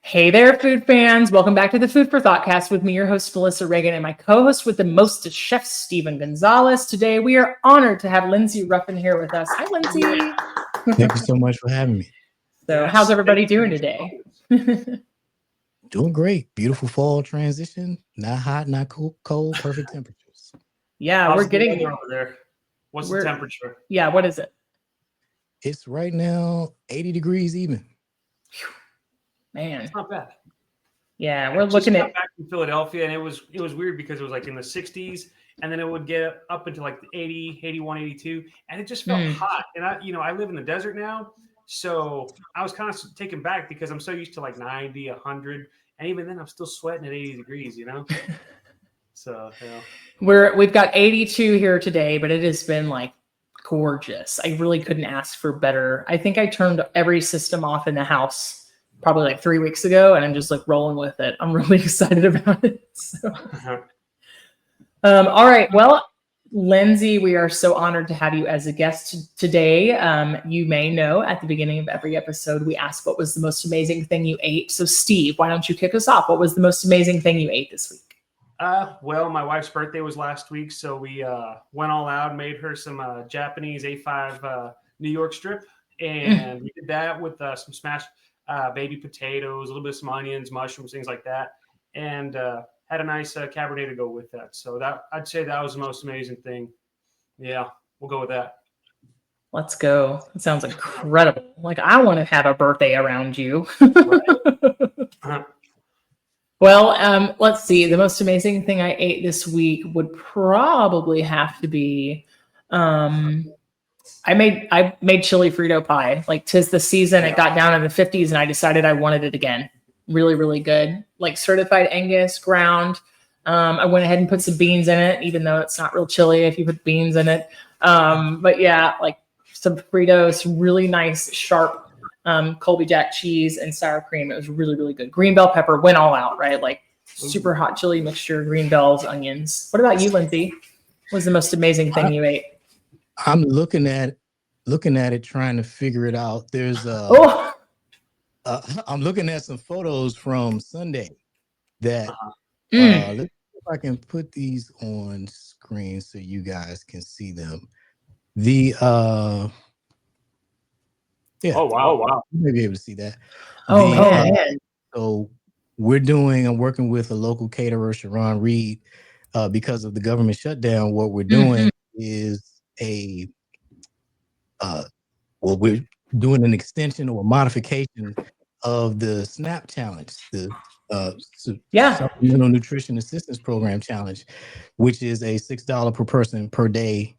Hey there, food fans. Welcome back to the Food for ThoughtCast with me, your host, Melissa Reagan, and my co-host with the most, Chef Stephen Gonzalez. Today, we are honored to have Lenzy Ruffin here with us. Hi, Lenzy. Thank you so much for having me. So, yes, how's everybody doing today? Doing great. Beautiful fall transition. Not hot, not cold, perfect temperatures. Yeah, we're getting over there. What's the temperature? Yeah, what is it? It's right now 80 degrees even. Man, it's not bad. Yeah, we're looking at back in Philadelphia, and it was weird because it was like in the 60s, and then it would get up into like the 80, 81, 82, and it just felt hot. And I live in the desert now, so I was kind of taken back because I'm so used to like 90, 100, and even then I'm still sweating at 80 degrees, So we've got 82 here today, but it has been like gorgeous. I really couldn't ask for better. I think I turned every system off in the house probably like 3 weeks ago, and I'm just like rolling with it. I'm really excited about it. So. All right. Well, Lenzy, we are so honored to have you as a guest today. You may know at the beginning of every episode, we ask what was the most amazing thing you ate. So Steve, why don't you kick us off? What was the most amazing thing you ate this week? Well, my wife's birthday was last week, so we went all out and made her some Japanese A5 New York strip, and we did that with some smashed baby potatoes, a little bit of some onions, mushrooms, things like that, and had a nice Cabernet to go with that. So that I'd say that was the most amazing thing. Yeah, we'll go with that. Let's go. It sounds incredible. Like I want to have a birthday around you. Well, let's see. The most amazing thing I ate this week would probably have to be I made chili Frito pie. Like 'tis the season. It got down in the 50s and I decided I wanted it again. Really, really good. Like certified Angus ground. I went ahead and put some beans in it, even though it's not real chili if you put beans in it. But yeah, like some Fritos, really nice, sharp Colby Jack cheese and sour cream. It was really, really good. Green bell pepper went all out, right? Like super hot chili mixture, green bells, onions. What about you, Lenzy? What was the most amazing thing you ate? I'm looking at it, trying to figure it out. There's I'm looking at some photos from Sunday that let's see if I can put these on screen so you guys can see them. The yeah. Oh wow. You may be able to see that. Man. So I'm working with a local caterer, Sharon Reed, because of the government shutdown. What we're doing is we're doing an extension or a modification of the SNAP challenge, the Supplemental Nutrition Assistance Program challenge, which is a $6 per person per day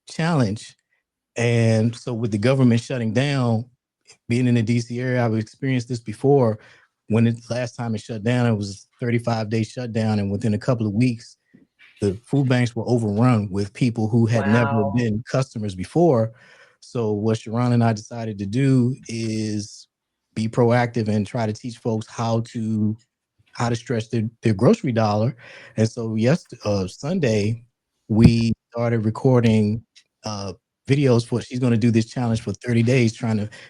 challenge. And so with the government shutting down, being in the DC area, I've experienced this before. When last time it shut down, it was a 35-day shutdown. And within a couple of weeks, the food banks were overrun with people who had never been customers before. So what Sharon and I decided to do is be proactive and try to teach folks how to stretch their grocery dollar. And so Sunday, we started recording videos for, she's going to do this challenge for 30 days.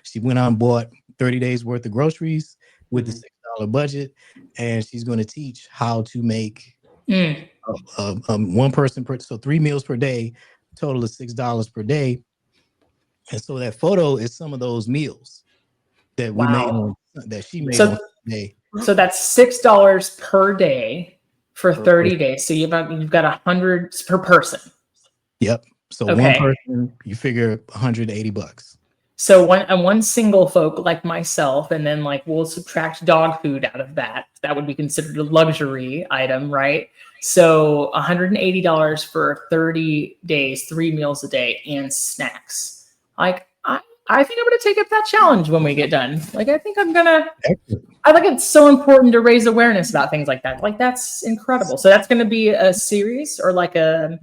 She went out and bought 30 days worth of groceries with the $6 budget. And she's going to teach how to make one person so 3 meals per day, total of $6 per day. And so that photo is some of those meals that we made that she made on Sunday. So that's $6 per day for 30 days. So you've got 100 per person. Yep. So one person, you figure $180. So one single folk like myself, and then like we'll subtract dog food out of that. That would be considered a luxury item, right? So $180 for 30 days, 3 meals a day, and snacks. Like I think I'm gonna take up that challenge when we get done. Like I think I think it's so important to raise awareness about things like that. Like that's incredible. So that's gonna be a series or like a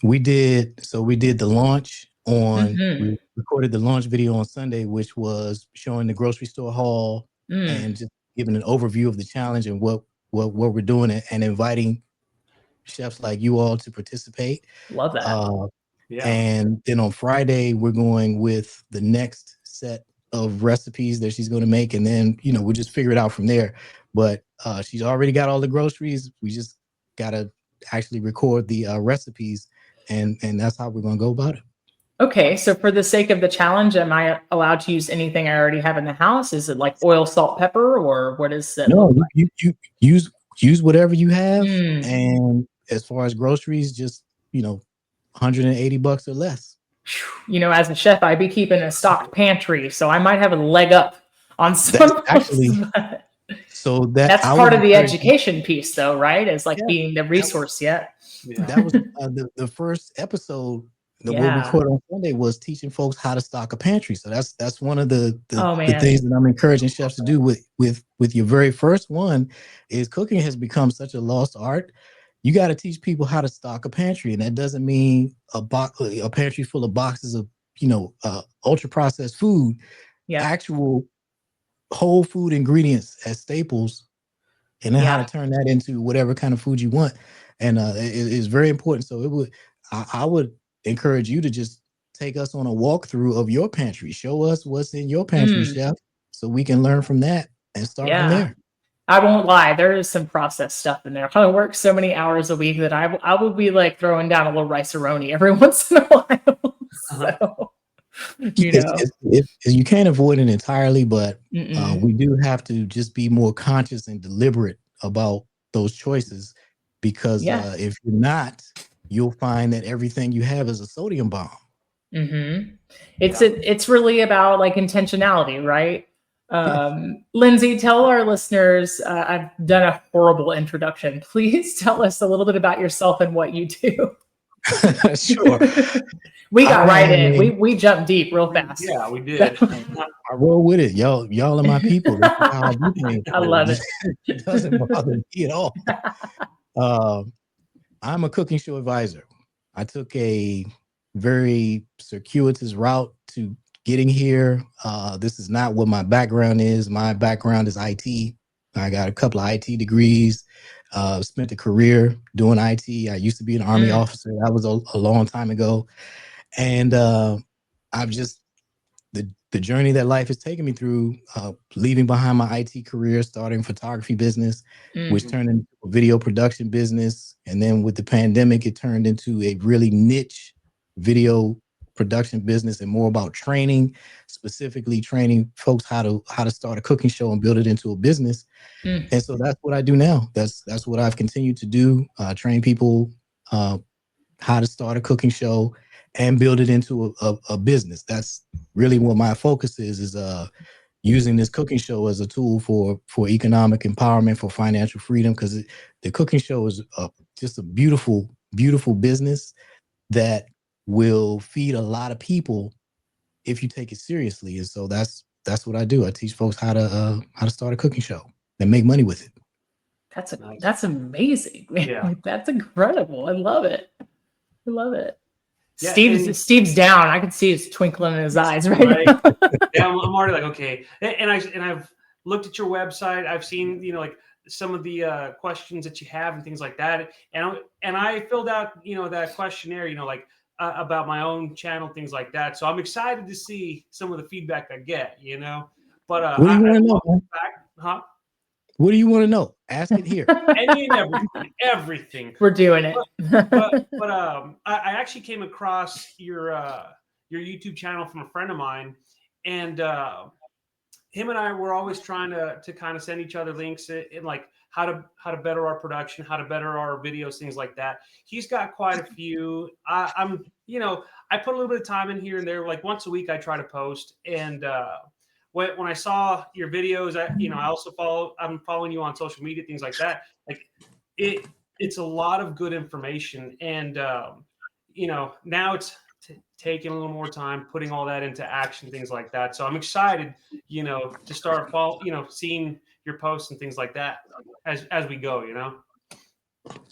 we did the launch on we recorded the launch video on Sunday, which was showing the grocery store haul and just giving an overview of the challenge and what we're doing and inviting chefs like you all to participate. Love that. And then on Friday we're going with the next set of recipes that she's going to make, and then we'll just figure it out from there. But she's already got all the groceries. We just gotta actually record the recipes, and that's how we're going to go about it. Okay, so for the sake of the challenge, am I allowed to use anything I already have in the house? Is it like oil, salt, pepper, or what is it? No, you use whatever you have, Mm. and as far as groceries, just $180 or less. As a chef, I'd be keeping a stocked pantry, so I might have a leg up on some. Actually, so that's part of the education piece, though, right? Is like being the resource. That was the first episode that we recorded on Sunday was teaching folks how to stock a pantry. So that's one of the things that I'm encouraging chefs to do with your very first one. Is cooking has become such a lost art. You got to teach people how to stock a pantry, and that doesn't mean a pantry full of boxes of ultra processed food. Actual whole food ingredients as staples, and then how to turn that into whatever kind of food you want. And it is very important. So I would encourage you to just take us on a walkthrough of your pantry. Show us what's in your pantry, chef, so we can learn from that and start from there. I won't lie, there is some processed stuff in there. I work so many hours a week that I will be like throwing down a little rice-a-roni every once in a while. So, you can't avoid it entirely, but we do have to just be more conscious and deliberate about those choices, because if you're not, you'll find that everything you have is a sodium bomb. It's really about like intentionality, right? Lenzy, tell our listeners, I've done a horrible introduction. Please tell us a little bit about yourself and what you do. Sure. We got right in. We jumped deep real fast. Yeah, we did. I roll with it. Y'all are my people. That's how I do things. I love it. It doesn't bother me at all. I'm a cooking show advisor. I took a very circuitous route to getting here. This is not what my background is. My background is IT. I got a couple of IT degrees. Spent a career doing IT. I used to be an Army officer. That was a long time ago. And I've just, the journey that life has taken me through, leaving behind my IT career, starting a photography business, which turned into a video production business. And then with the pandemic, it turned into a really niche video production business and more about training, specifically training folks how to start a cooking show and build it into a business. And so that's what I do now. That's what I've continued to do, train people how to start a cooking show and build it into a business. That's really what my focus is using this cooking show as a tool for economic empowerment, for financial freedom, because the cooking show is just a beautiful, beautiful business that will feed a lot of people if you take it seriously. And so that's what I do. I teach folks how to start a cooking show and make money with it. That's amazing. Yeah. That's incredible. I love it. I love it. Yeah, Steve's down. I can see his twinkling in his eyes right now. Yeah, I'm already like, okay. And I've looked at your website. I've seen, like some of the questions that you have and things like that. And I filled out, that questionnaire, like about my own channel, things like that. So I'm excited to see some of the feedback I get, But what do you want to know? Huh? What do you want to know? Ask it here. Any and everything. We're doing it. But I actually came across your YouTube channel from a friend of mine, and him and I were always trying to kind of send each other links in like how to better our production, how to better our videos, things like that. He's got quite a few. I put a little bit of time in here and there. Like once a week, I try to post. And when I saw your videos, I also I'm following you on social media, things like that. Like it's a lot of good information. And, now it's taking a little more time, putting all that into action, things like that. So I'm excited, to start seeing your posts and things like that as we go,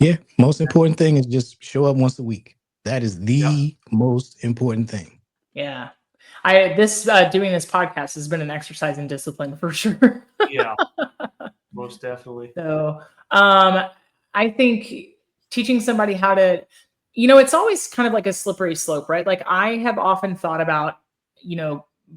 Yeah. Most important thing is just show up once a week. That is the most important thing. Yeah. Doing this podcast has been an exercise in discipline for sure. Yeah, most definitely. So, I think teaching somebody how to, it's always kind of like a slippery slope, right? Like I have often thought about,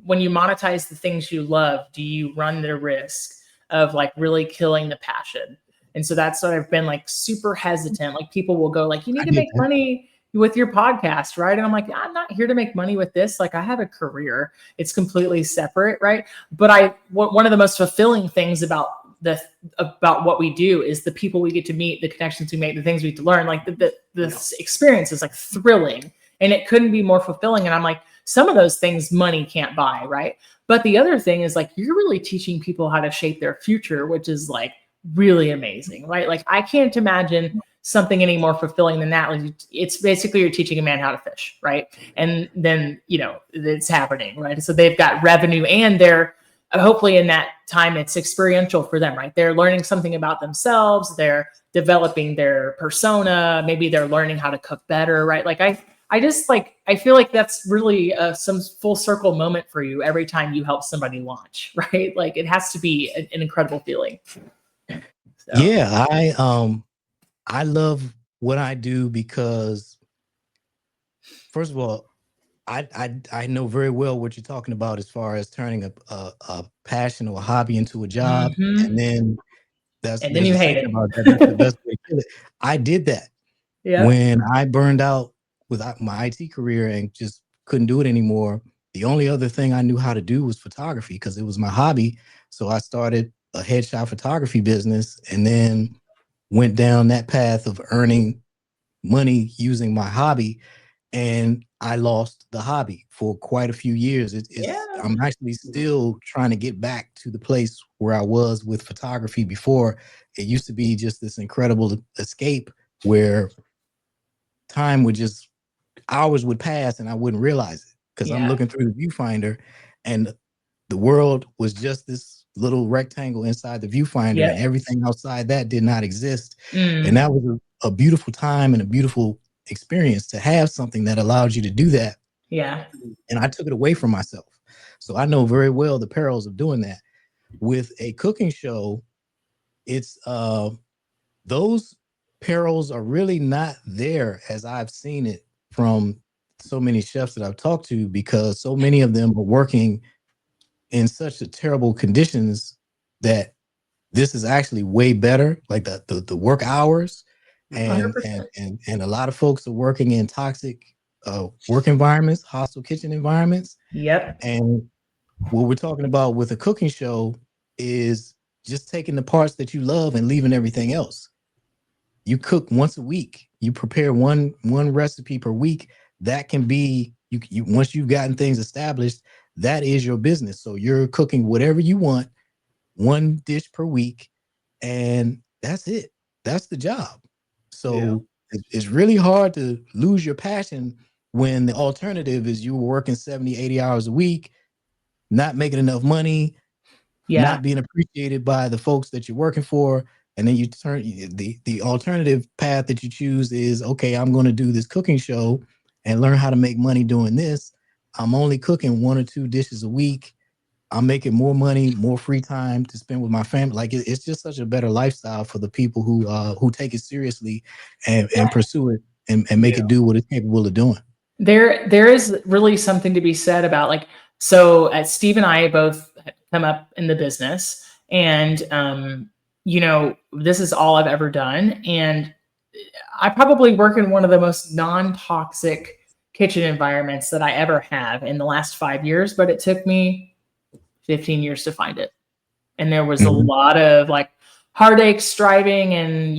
when you monetize the things you love, do you run the risk of like really killing the passion? And so that's what I've been like super hesitant. Like people will go like, you need to make money with your podcast, right? And I'm like, I'm not here to make money with this. Like I have a career. It's completely separate, right? But one of the most fulfilling things about what we do is the people we get to meet, the connections we make, the things we get to learn. Like the experience is like thrilling, and it couldn't be more fulfilling. And I'm like, some of those things money can't buy, right? But the other thing is like you're really teaching people how to shape their future, which is like really amazing, right? Like I can't imagine something any more fulfilling than that. Like it's basically you're teaching a man how to fish, right? And then it's happening, right? So they've got revenue, and they're hopefully in that time it's experiential for them, right? They're learning something about themselves, they're developing their persona, maybe they're learning how to cook better, right? Like I just like, I feel like that's really some full circle moment for you every time you help somebody launch, right? Like it has to be an incredible feeling. So. Yeah, I love what I do because, first of all, I know very well what you're talking about as far as turning a passion or a hobby into a job, and then you hate it. About that. That's the best way to kill it. I did that when I burned out with my IT career and just couldn't do it anymore. The only other thing I knew how to do was photography because it was my hobby. So I started a headshot photography business and then went down that path of earning money using my hobby. And I lost the hobby for quite a few years. I'm actually still trying to get back to the place where I was with photography before. It used to be just this incredible escape where hours would pass and I wouldn't realize it because I'm looking through the viewfinder and the world was just this little rectangle inside the viewfinder and everything outside that did not exist. And that was a beautiful time and a beautiful experience to have something that allowed you to do that. Yeah. And I took it away from myself. So I know very well the perils of doing that. With a cooking show, it's those perils are really not there as I've seen it from so many chefs that I've talked to, because so many of them are working in such terrible conditions that this is actually way better. Like the work hours and a lot of folks are working in toxic work environments, hostile kitchen environments. Yep. And what we're talking about with a cooking show is just taking the parts that you love and leaving everything else. You cook once a week. You prepare one recipe per week. That can be you once you've gotten things established, that is your business. So you're cooking whatever you want, one dish per week, and that's it. That's the job. So it's really hard to lose your passion when the alternative is you were working 70, 80 hours a week, not making enough money, not being appreciated by the folks that you're working for. And then you turn the alternative path that you choose is, okay, I'm going to do this cooking show and learn how to make money doing this. I'm only cooking 1 or 2 dishes a week. I'm making more money, more free time to spend with my family. Like it's just such a better lifestyle for the people who take it seriously and pursue it and make it do what it's capable of doing. There is really something to be said about like, so Steve and I both come up in the business, and this is all I've ever done. And I probably work in one of the most non-toxic kitchen environments that I ever have in the last 5 years, but it took me 15 years to find it. And there was a lot of like heartache, striving. And,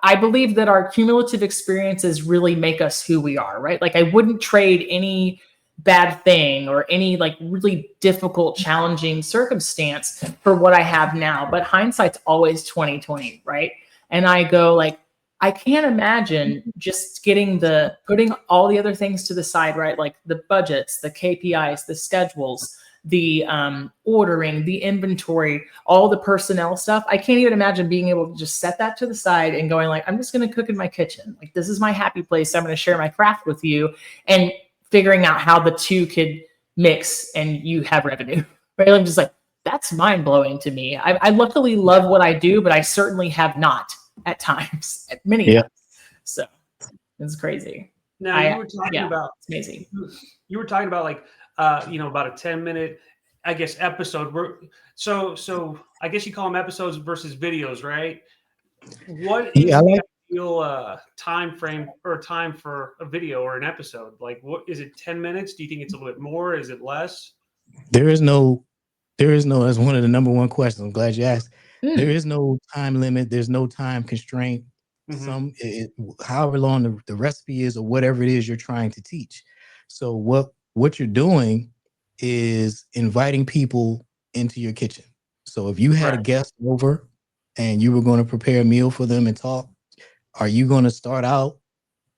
I believe that our cumulative experiences really make us who we are, right? Like I wouldn't trade any bad thing or any like really difficult, challenging circumstance for what I have now. But hindsight's always 2020, right? And I go like, I can't imagine just putting all the other things to the side, right? Like the budgets, the KPIs, the schedules, the ordering, the inventory, all the personnel stuff. I can't even imagine being able to just set that to the side and going like, I'm just going to cook in my kitchen. Like, this is my happy place. I'm going to share my craft with you, and figuring out how the two could mix and you have revenue. Right? I'm just like, that's mind blowing to me. I luckily love what I do, but I certainly have not at times, at many times. So it's crazy. Now you were talking about, it's amazing. You were talking about like about a 10-minute, I guess, episode. So I guess you call them episodes versus videos, right? What is the ideal time frame or time for a video or an episode? Like, what is it? 10 minutes? Do you think it's a little bit more? Is it less? There is no, that's one of the number one questions. I'm glad you asked. There is no time limit. There's no time constraint. However long the recipe is or whatever it is you're trying to teach. So what you're doing is inviting people into your kitchen. So if you had a guest over and you were going to prepare a meal for them and talk, are you going to start out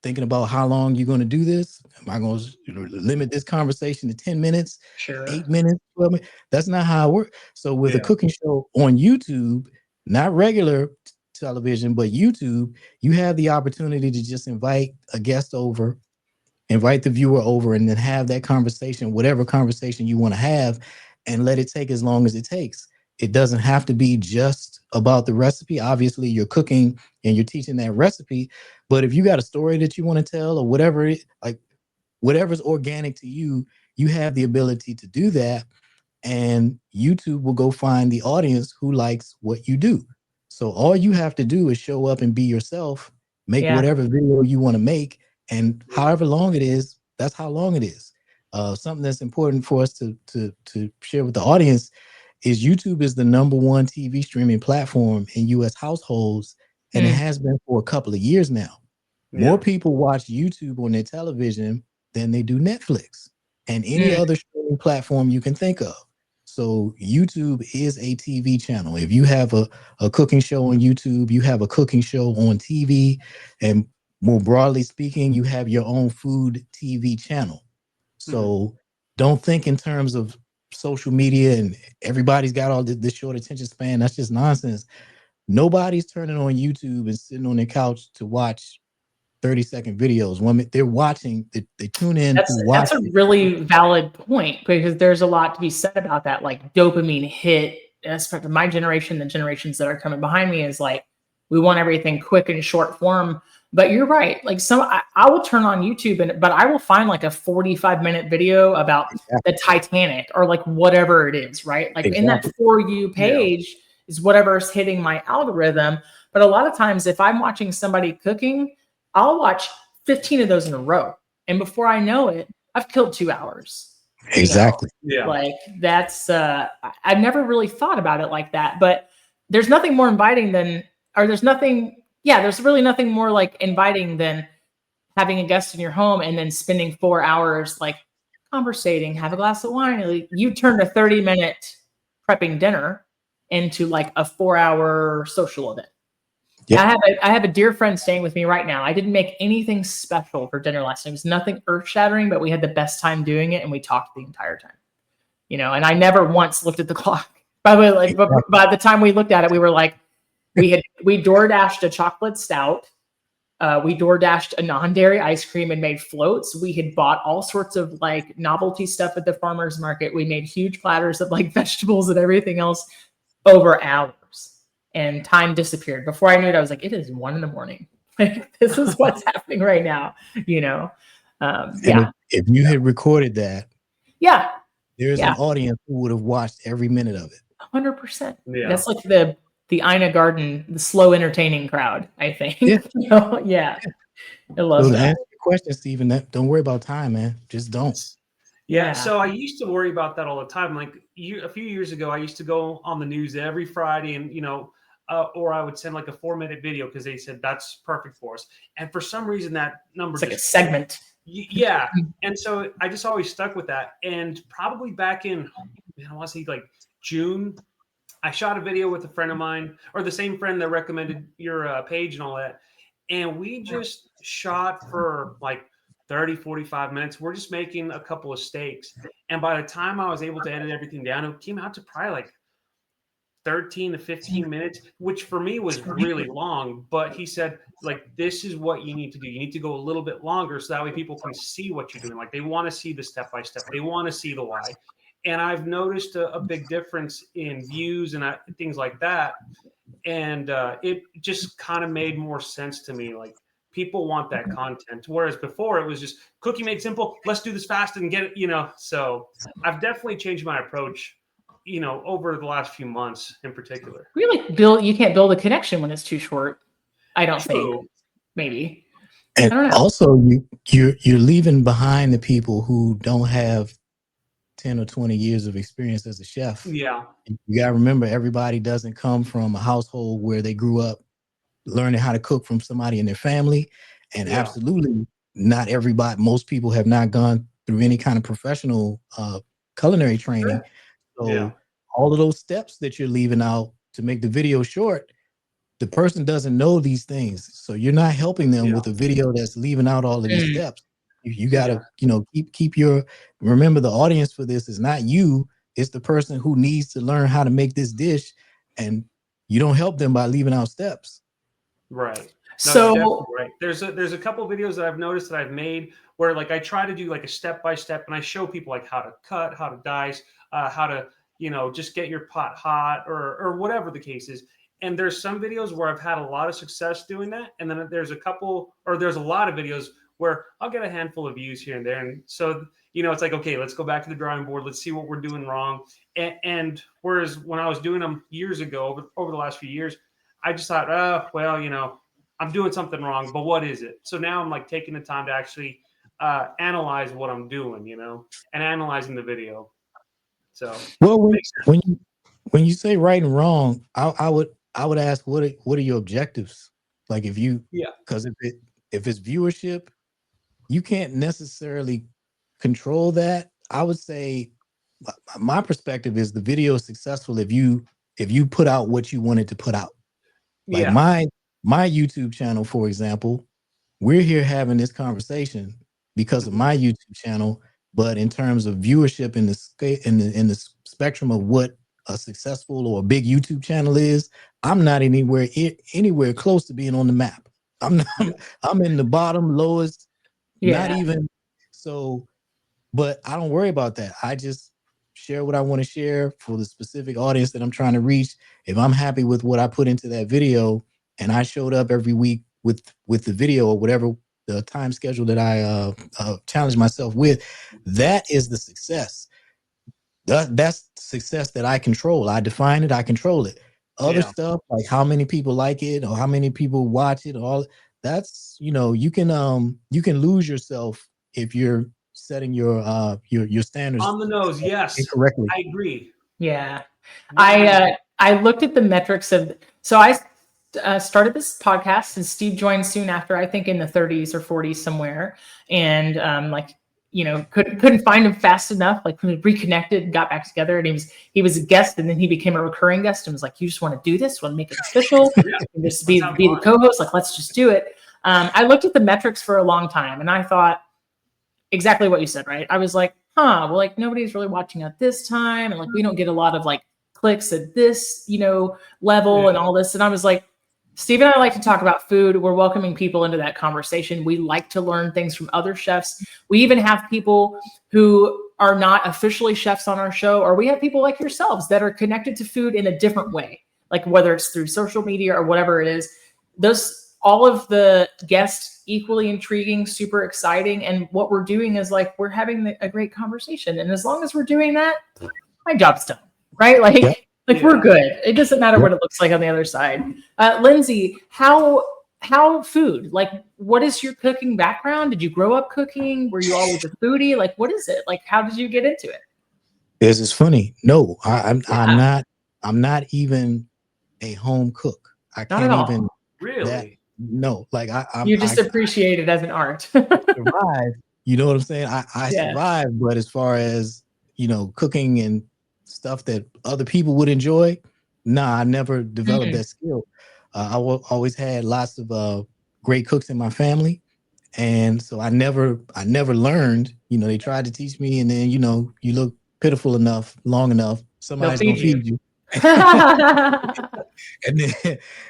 thinking about how long you're going to do this? Am I going to limit this conversation to 10 minutes, 8 minutes, 12 minutes? That's not how it works. So with a cooking show on YouTube, not regular television, but YouTube, you have the opportunity to just invite a guest over, invite the viewer over, and then have that conversation, whatever conversation you want to have, and let it take as long as it takes. It doesn't have to be just about the recipe. Obviously, you're cooking and you're teaching that recipe, but if you got a story that you want to tell or whatever, whatever's organic to you, you have the ability to do that, and YouTube will go find the audience who likes what you do. So all you have to do is show up and be yourself, make whatever video you want to make, and however long it is, that's how long it is. Something that's important for us to share with the audience is YouTube is the #1 TV streaming platform in U.S. households, and it has been for a couple of years now. More people watch YouTube on their television than they do Netflix and any other streaming platform you can think of. So YouTube is a TV channel. If you have a cooking show on YouTube, you have a cooking show on TV, and more broadly speaking, you have your own food TV channel. So don't think in terms of social media and everybody's got all this short attention span. That's just nonsense. Nobody's turning on YouTube and sitting on their couch to watch 30-second videos. When they're watching, they tune in to watch. That's a really valid point, because there's a lot to be said about that. Like dopamine hit, especially my generation, the generations that are coming behind me, is like, we want everything quick and short form. But you're right. Like I will turn on YouTube, but I will find like a 45-minute video about the Titanic or like whatever it is, right? Like in that For You page is whatever's hitting my algorithm. But a lot of times if I'm watching somebody cooking, I'll watch 15 of those in a row. And before I know it, I've killed 2 hours. Exactly. Like that's, I've never really thought about it like that, but there's nothing more inviting than, or there's really nothing more like inviting than having a guest in your home and then spending 4 hours like conversating, have a glass of wine. Like, you turned a 30-minute prepping dinner into like a 4-hour social event. Yep. I have a dear friend staying with me right now. I didn't make anything special for dinner last night. It was nothing earth-shattering, but we had the best time doing it, and we talked the entire time. And I never once looked at the clock. By the way, like by the time we looked at it, we were like, we DoorDashed a chocolate stout. We DoorDashed a non-dairy ice cream and made floats. We had bought all sorts of like novelty stuff at the farmer's market. We made huge platters of like vegetables and everything else over hours. And time disappeared. Before I knew it, I was like, it is 1 a.m. Like, this is what's happening right now, If you had recorded that, there's an audience who would have watched every minute of it. 100%. That's like the Ina Garden, the slow entertaining crowd, I think. I love that. To answer your question, Stephen, don't worry about time, man. Just don't. Yeah, so I used to worry about that all the time. Like a few years ago, I used to go on the news every Friday and, or I would send like a 4-minute video because they said that's perfect for us. And for some reason, that number it's like a segment. Yeah. And so I just always stuck with that. And probably back in, I want to say like June, I shot a video with a friend of mine, or the same friend that recommended your page and all that. And we just shot for like 30, 45 minutes. We're just making a couple of steaks. And by the time I was able to edit everything down, it came out to probably like 13 to 15 minutes, which for me was really long. But he said, like, this is what you need to do. You need to go a little bit longer so that way people can see what you're doing. Like, they want to see the step-by-step. They want to see the why. And I've noticed a big difference in views and things like that. And it just kind of made more sense to me. Like, people want that content. Whereas before it was just cookie made simple. Let's do this fast and get it, So I've definitely changed my approach, over the last few months in particular. Really you can't build a connection when it's too short. I don't think. Maybe. And I don't know. Also you're leaving behind the people who don't have 10 or 20 years of experience as a chef. Yeah. You got to remember, everybody doesn't come from a household where they grew up learning how to cook from somebody in their family. And absolutely not everybody, most people have not gone through any kind of professional culinary training. So all of those steps that you're leaving out to make the video short, the person doesn't know these things. So you're not helping them with a video that's leaving out all of these steps. You got to, keep remember, the audience for this is not you. It's the person who needs to learn how to make this dish, and you don't help them by leaving out steps. Right. No, so right. There's a couple of videos that I've noticed that I've made where like I try to do like a step-by-step, and I show people like how to cut, how to dice, how to, just get your pot hot or whatever the case is. And there's some videos where I've had a lot of success doing that. And then there's a lot of videos where I'll get a handful of views here and there. And so, it's like, okay, let's go back to the drawing board. Let's see what we're doing wrong. And whereas when I was doing them years ago, over the last few years, I just thought, I'm doing something wrong, but what is it? So now I'm like taking the time to actually analyze what I'm doing, and analyzing the video. So, well, when you say right and wrong, I would ask, what are your objectives? Like because if it's viewership, you can't necessarily control that. I would say my perspective is the video is successful if you put out what you wanted to put out. Like my YouTube channel, for example, we're here having this conversation because of my YouTube channel, but in terms of viewership in the spectrum of what a successful or a big YouTube channel is, I'm not anywhere close to being on the map. I'm in the bottom, lowest, not even. So, but I don't worry about that. I just share what I want to share for the specific audience that I'm trying to reach. If I'm happy with what I put into that video, and I showed up every week with the video or whatever the time schedule that I challenge myself with, that is the success. That's success that I control. I define it. I control it. Other stuff, like how many people like it or how many people watch it, all that's, you can lose yourself if you're setting your standards on the nose. Yes, incorrectly. I agree. Yeah, I looked at the metrics so I started this podcast, and Steve joined soon after, I think in the 30s or 40s somewhere, and couldn't find him fast enough. Like we reconnected and got back together, and he was a guest, and then he became a recurring guest and was like, "You just want to do this? Want to make it official? And just be the co-host? Like, let's just do it." I looked at the metrics for a long time, and I thought exactly what you said. Right? I was like, well, like nobody's really watching at this time, and like we don't get a lot of like clicks at this, level and all this. And I was like, Steve and I like to talk about food. We're welcoming people into that conversation. We like to learn things from other chefs. We even have people who are not officially chefs on our show, or we have people like yourselves that are connected to food in a different way, like whether it's through social media or whatever it is. All of the guests equally intriguing, super exciting. And what we're doing is like, we're having a great conversation. And as long as we're doing that, my job's done, right? Like, we're good. It doesn't matter what it looks like on the other side. Lenzy, how food? Like, what is your cooking background? Did you grow up cooking? Were you always a foodie? Like, what is it? Like, how did you get into it? This is funny. No, I'm not even a home cook. I can't even. Really? No, like you just appreciate it as an art. Survive. You know what I'm saying? I survive, but as far as cooking and stuff that other people would enjoy, I never developed that skill. I always had lots of great cooks in my family, and so I never learned. They tried to teach me, and then you look pitiful enough long enough, somebody's gonna feed you.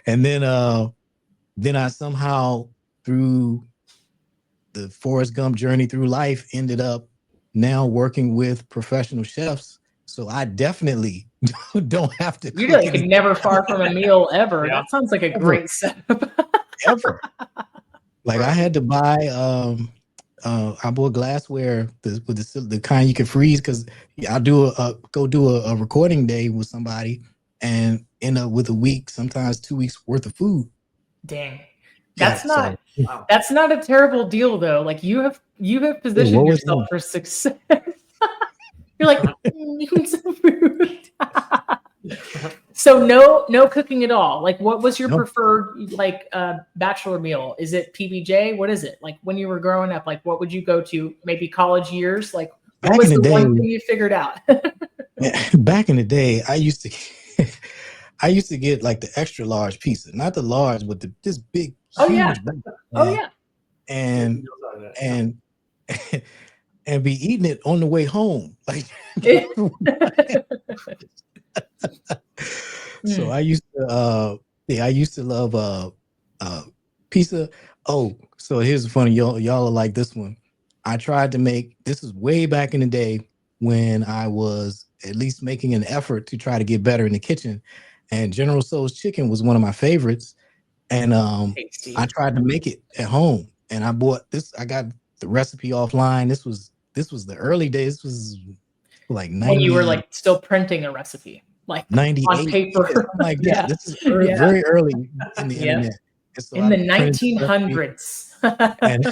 and then I somehow, through the Forrest Gump journey through life, ended up now working with professional chefs. So I definitely don't have to. You're like never far from a meal ever. That sounds like a great setup. Ever. Like I had to buy I bought glassware with the kind you can freeze because I go do a recording day with somebody and end up with a week, sometimes 2 weeks worth of food. Dang. Yeah, Wow. That's not a terrible deal though. Like you have positioned yourself for success. You're like, you need some food. So no cooking at all. Like what was your preferred like bachelor meal? Is it PBJ? What is it? Like when you were growing up, like what would you go to? Maybe college years? Like what was the one thing you figured out? Back in the day, I used to get like the extra large pizza, not the large, but this big, huge. And and be eating it on the way home, like. So I used to love pizza. Oh, so here's the funny, y'all are like this one. I tried to make this is way back in the day when I was at least making an effort to try to get better in the kitchen, and General Tso's chicken was one of my favorites. And I tried to make it at home, and I bought this. I got the recipe offline. This was the early days. This was like 90, when you were like still printing a recipe, like 98 on paper. something like that. Yeah. This is very early in the internet. So in the 1900s. And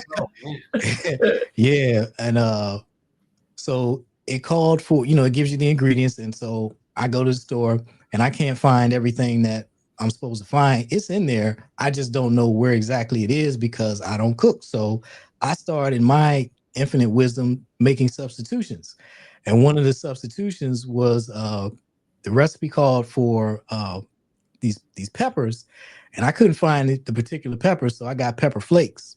so it called for, it gives you the ingredients, and so I go to the store and I can't find everything that I'm supposed to find. It's in there. I just don't know where exactly it is because I don't cook. So I started, in my infinite wisdom, making substitutions. And one of the substitutions was the recipe called for these peppers, and I couldn't find the particular peppers, so I got pepper flakes.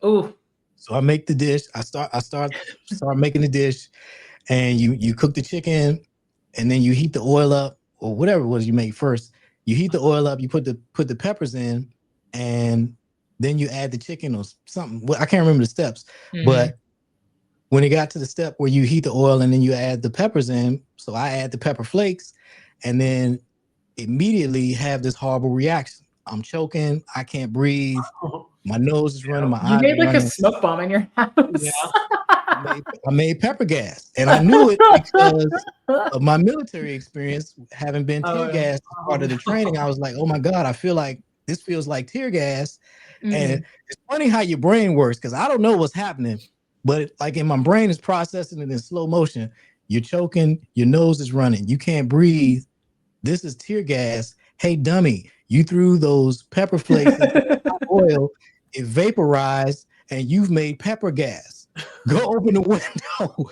Oh. So I make the dish. I start making the dish, and you cook the chicken, and then you heat the oil up, or whatever it was you made first. You heat the oil up, you put the peppers in, and then you add the chicken or something. Well, I can't remember the steps, but when it got to the step where you heat the oil and then you add the peppers in, so I add the pepper flakes, and then immediately have this horrible reaction. I'm choking. I can't breathe. My nose is running. My eyes made like running. a smoke bomb in your house. Yeah. I made pepper gas, and I knew it because of my military experience, having been tear gas as part of the training. I was like, oh my God, I feel like this feels like tear gas. And it's funny how your brain works, because I don't know what's happening, but like in my brain is processing it in slow motion. You're choking, your nose is running, you can't breathe. This is tear gas. Hey, dummy, you threw those pepper flakes into oil, it vaporized, and you've made pepper gas. Go open the window.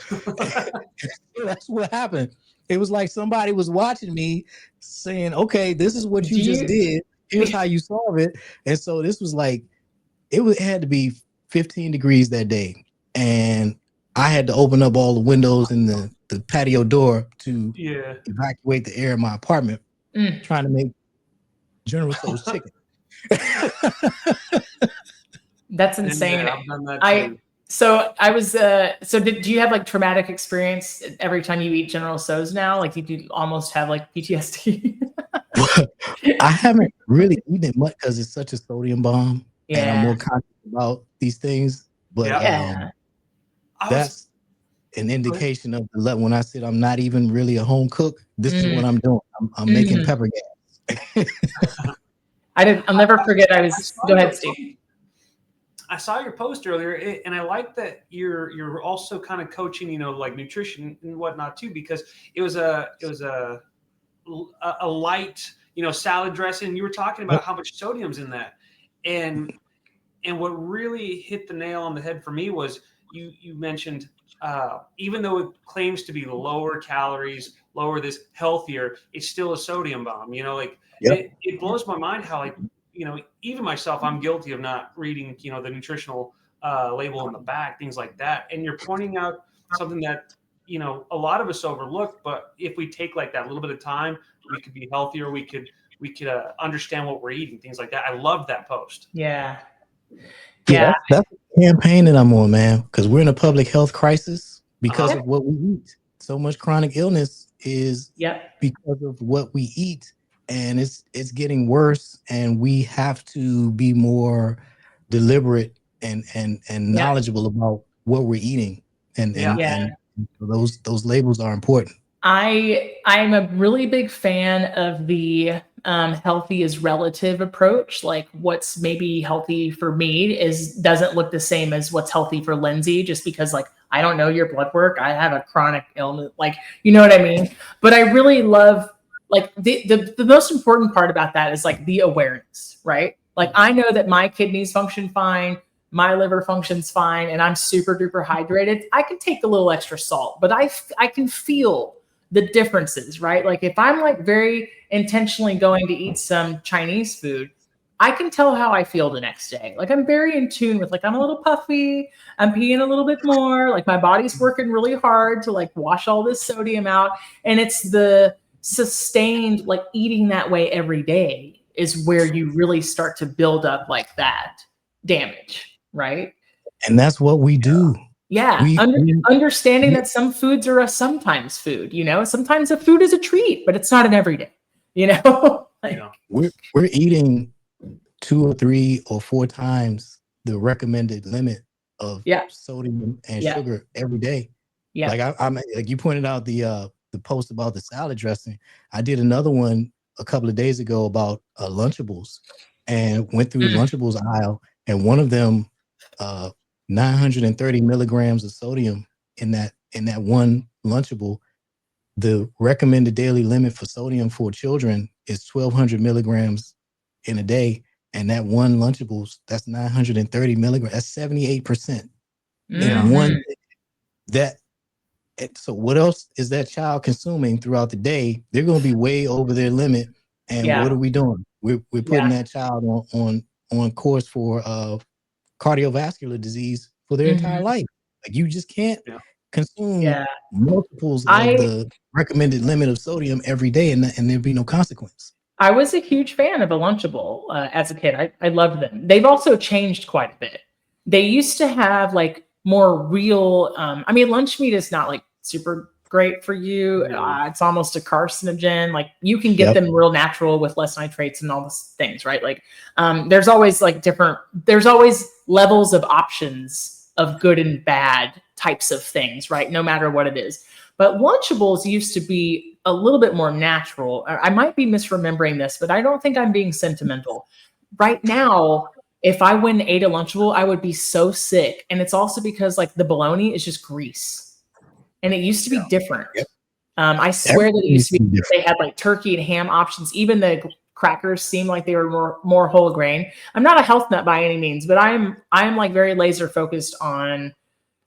That's what happened. It was like somebody was watching me saying, okay, this is what you just did. Here's how you solve it. And so this was like, it had to be 15 degrees that day. And I had to open up all the windows and the patio door to evacuate the air in my apartment, trying to make General Tso's chicken. That's insane. So do you have like traumatic experience every time you eat General Tso's now? Like you almost have like PTSD? I haven't really eaten it much because it's such a sodium bomb, and I'm more conscious about these things. But that's an indication of the level. When I said I'm not even really a home cook, this is what I'm doing. I'm making pepper gas. I'll never forget. Go ahead, Steve. I saw your post earlier, and I like that you're also kind of coaching, like nutrition and whatnot too, because it was a light, salad dressing. You were talking about how much sodium's in that, and what really hit the nail on the head for me was you mentioned even though it claims to be lower calories, lower this healthier, it's still a sodium bomb. It blows my mind how even myself, I'm guilty of not reading, the nutritional label in the back, things like that. And you're pointing out something that, a lot of us overlook, but if we take like that little bit of time, we could be healthier. We could understand what we're eating, things like that. I love that post. Yeah. That's a campaign that I'm on, man, because we're in a public health crisis because of what we eat. So much chronic illness is because of what we eat. And it's getting worse, and we have to be more deliberate and knowledgeable about what we're eating, and those labels are important. I'm a really big fan of the healthy is relative approach. Like what's maybe healthy for me doesn't look the same as what's healthy for Lenzy, just because like I don't know your blood work. I have a chronic illness, like you know what I mean? But I really love like the most important part about that is like the awareness, right? Like I know that my kidneys function fine, my liver functions fine, and I'm super duper hydrated. I can take a little extra salt, but I can feel the differences, right? Like if I'm like very intentionally going to eat some Chinese food, I can tell how I feel the next day. Like I'm very in tune with like, I'm a little puffy, I'm peeing a little bit more, like my body's working really hard to like wash all this sodium out. And it's the sustained like eating that way every day is where you really start to build up like that damage, right? And that's what we do. Yeah, understanding that some foods are a sometimes food, you know, sometimes a food is a treat, but it's not an everyday, you know. Like, we're eating 2 or 3 or 4 times the recommended limit of sodium and sugar every day. Yeah, like I'm like you pointed out the post about the salad dressing. I did another one a couple of days ago about Lunchables, and went through the Lunchables aisle, and one of them 930 milligrams of sodium in that one Lunchable. The recommended daily limit for sodium for children is 1,200 milligrams in a day, and that one Lunchables, that's 930 milligrams. That's 78% in one. So what else is that child consuming throughout the day? They're going to be way over their limit. And what are we doing? We're putting that child on course for cardiovascular disease for their entire life. Like you just can't consume multiples of the recommended limit of sodium every day, and there'd be no consequence. I was a huge fan of a Lunchable as a kid. I loved them. They've also changed quite a bit. They used to have like more real, I mean, lunch meat is not like super great for you. It's almost a carcinogen. Like you can get them real natural with less nitrates and all those things, right? Like there's always like there's always levels of options of good and bad types of things, right? No matter what it is. But Lunchables used to be a little bit more natural. I might be misremembering this, but I don't think I'm being sentimental. Right now, if I went and ate a Lunchable, I would be so sick. And it's also because like the bologna is just grease. And it used to be different. I swear that it used to be they had like turkey and ham options. Even the crackers seemed like they were more whole grain. I'm not a health nut by any means, but I'm like very laser focused on.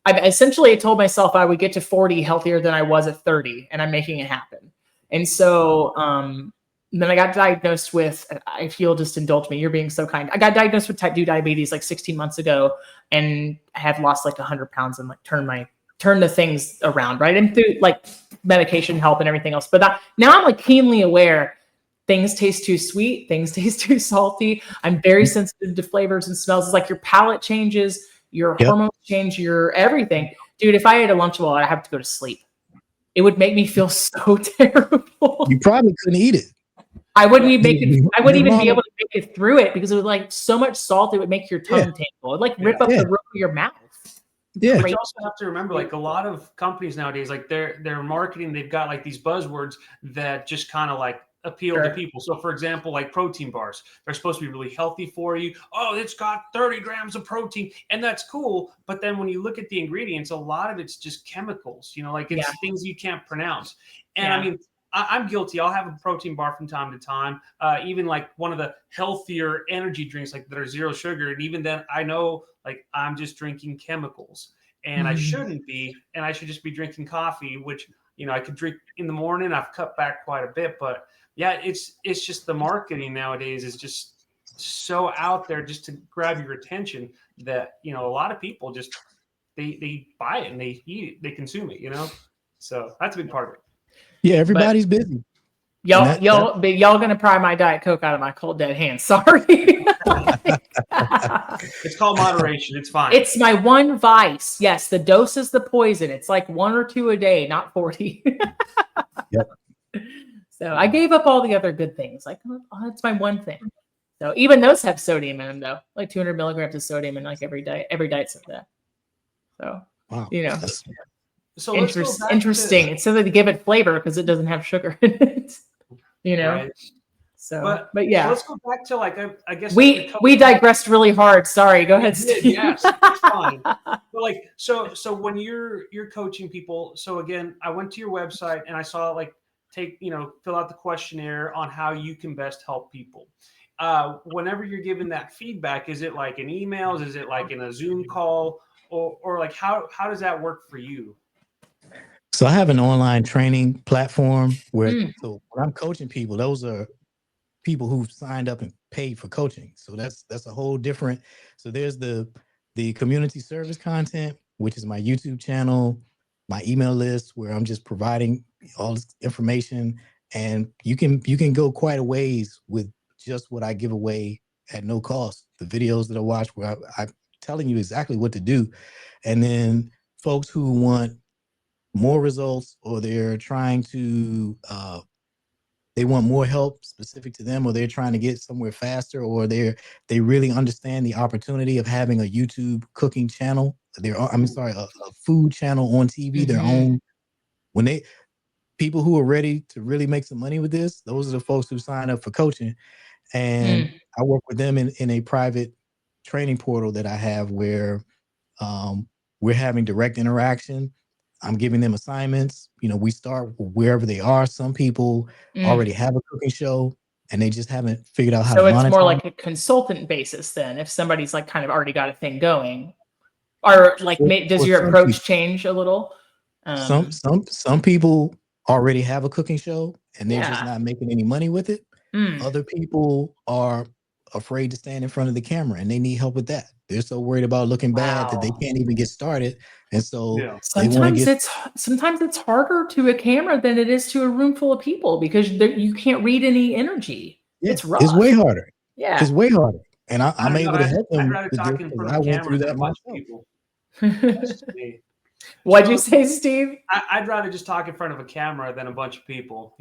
I've essentially told myself I would get to 40 healthier than I was at 30, and I'm making it happen. And so then I got diagnosed with, if you'll just indulge me, you're being so kind. I got diagnosed with type 2 diabetes like 16 months ago, and I have lost like 100 pounds and like turn the things around, right? And through like medication help and everything else. But now I'm like keenly aware things taste too sweet, things taste too salty. I'm very sensitive to flavors and smells. It's like your palate changes, your hormones change, your everything. Dude, if I ate a Lunchable, I'd have to go to sleep. It would make me feel so terrible. You probably couldn't eat it. I wouldn't even be able to make it through it because it was like so much salt, it would make your tongue tingle. It would like rip up the roof of your mouth. Yeah. But you also have to remember, like a lot of companies nowadays, like their marketing, they've got like these buzzwords that just kind of like appeal to people. So for example, like protein bars, they're supposed to be really healthy for you. Oh, it's got 30 grams of protein, and that's cool. But then when you look at the ingredients, a lot of it's just chemicals, you know, like it's things you can't pronounce. And I mean, I'm guilty. I'll have a protein bar from time to time, even like one of the healthier energy drinks like that are zero sugar. And even then I know like I'm just drinking chemicals, and I shouldn't be, and I should just be drinking coffee, which, you know, I could drink in the morning. I've cut back quite a bit, but yeah, it's just the marketing nowadays is just so out there just to grab your attention that, you know, a lot of people just, they buy it and they eat it, they consume it, you know? So that's a big part of it. Yeah, everybody's busy. Y'all gonna pry my Diet Coke out of my cold dead hands. Sorry. It's called moderation. It's fine. It's my one vice. Yes, the dose is the poison. It's like 1 or 2 a day, not 40. Yep. So I gave up all the other good things. Like, oh, that's my one thing. So even those have sodium in them, though, like 200 milligrams of sodium in like every diet's like that. So, wow. So let's go back interesting. It's something to give it flavor because it doesn't have sugar in it. Right. So, but yeah. So let's go back to I guess we digressed really hard. Sorry. Go ahead, Steve. Yes, it's fine. But so when you're coaching people, so again, I went to your website and I saw fill out the questionnaire on how you can best help people. Whenever you're giving that feedback, is it like in emails? Is it like in a Zoom call? Or like how does that work for you? So I have an online training platform so when I'm coaching people, those are people who've signed up and paid for coaching. So that's a whole different. So there's the community service content, which is my YouTube channel, my email list, where I'm just providing all this information, and you can go quite a ways with just what I give away at no cost. The videos that I watch where I'm telling you exactly what to do, and then folks who want more results, or they're trying to they want more help specific to them, or they're trying to get somewhere faster, or they really understand the opportunity of having a YouTube cooking channel. A food channel on TV, their own. When people who are ready to really make some money with this, those are the folks who sign up for coaching. And I work with them in a private training portal that I have where we're having direct interaction. I'm giving them assignments. We start wherever they are. Some people already have a cooking show and they just haven't figured out how to monetize. So it's more like a consultant basis then, if somebody's like kind of already got a thing going, or like does your approach change a little? Some people already have a cooking show and they're just not making any money with it. Other people are afraid to stand in front of the camera and they need help with that. They're so worried about looking bad that they can't even get started. And so sometimes it's harder to a camera than it is to a room full of people because you can't read any energy. It's rough. It's way harder. Yeah. It's way harder. And I'm able to help them. I'd rather talk in front of I went through than that a bunch of myself. people. That's just me. What'd you say, Steve? I'd rather just talk in front of a camera than a bunch of people,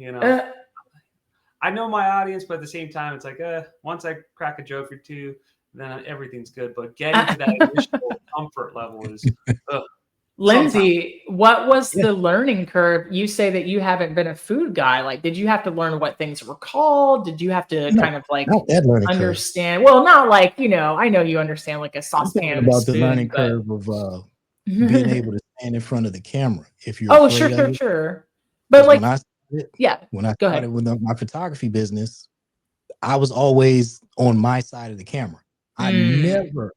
I know my audience, but at the same time, it's like, once I crack a joke or two, then everything's good. But getting to that initial comfort level is. Lenzy, what was the learning curve? You say that you haven't been a food guy. Like, did you have to learn what things were called? Did you have to kind of like understand? Curve. Well, not like, I know you understand like a saucepan. About the learning curve of being able to stand in front of the camera. If you're sure. But like, when I started with my photography business, I was always on my side of the camera. I never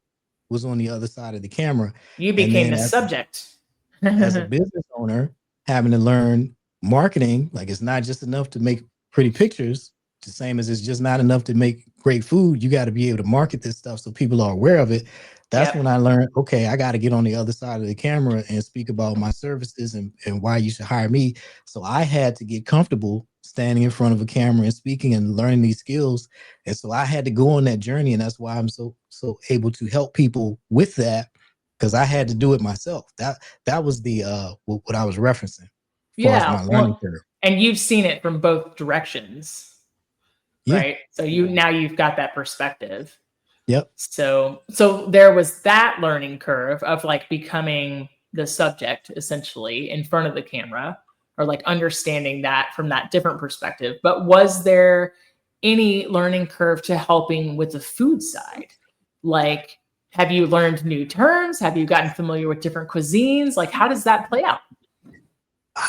was on the other side of the camera. You became the subject. As a business owner, having to learn marketing, like it's not just enough to make pretty pictures, the same as it's just not enough to make great food. You got to be able to market this stuff so people are aware of it. That's when I learned, okay, I got to get on the other side of the camera and speak about my services and why you should hire me. So I had to get comfortable standing in front of a camera and speaking and learning these skills. And so I had to go on that journey. And that's why I'm so able to help people with that, because I had to do it myself. That was the what I was referencing as far as my learning curve. And you've seen it from both directions, right? So now you've got that perspective. Yep. So there was that learning curve of like becoming the subject essentially in front of the camera, or like understanding that from that different perspective. But was there any learning curve to helping with the food side? Like, have you learned new terms? Have you gotten familiar with different cuisines? Like, how does that play out?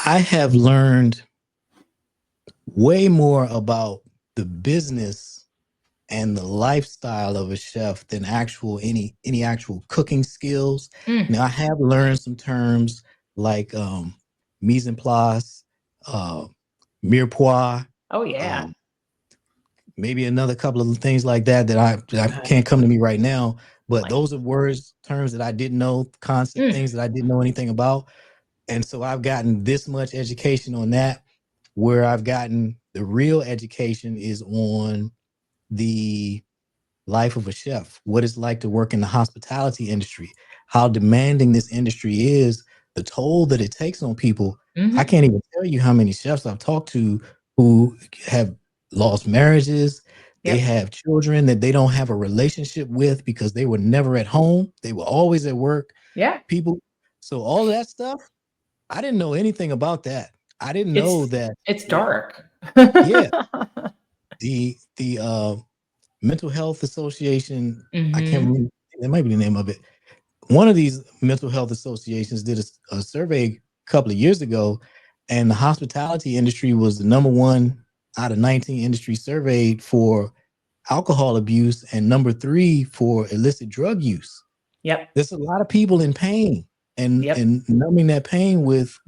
I have learned way more about the business and the lifestyle of a chef than any actual cooking skills. Now I have learned some terms like mise en place, mirepoix. Oh yeah. Maybe another couple of things like that I can't come to me right now. But those are terms that I didn't know, concept things that I didn't know anything about. And so I've gotten this much education on that. Where I've gotten the real education is on the life of a chef, what it's like to work in the hospitality industry, how demanding this industry is, the toll that it takes on people. I can't even tell you how many chefs I've talked to who have lost marriages. They have children that they don't have a relationship with because they were never at home. They were always at work. Yeah. People. So all that stuff, I didn't know anything about that. I didn't know that. It's dark. Yeah. The Mental Health Association, I can't remember, that might be the name of it. One of these mental health associations did a survey a couple of years ago, and the hospitality industry was the number one out of 19 industries surveyed for alcohol abuse and number 3 for illicit drug use. Yep. There's a lot of people in pain and numbing that pain with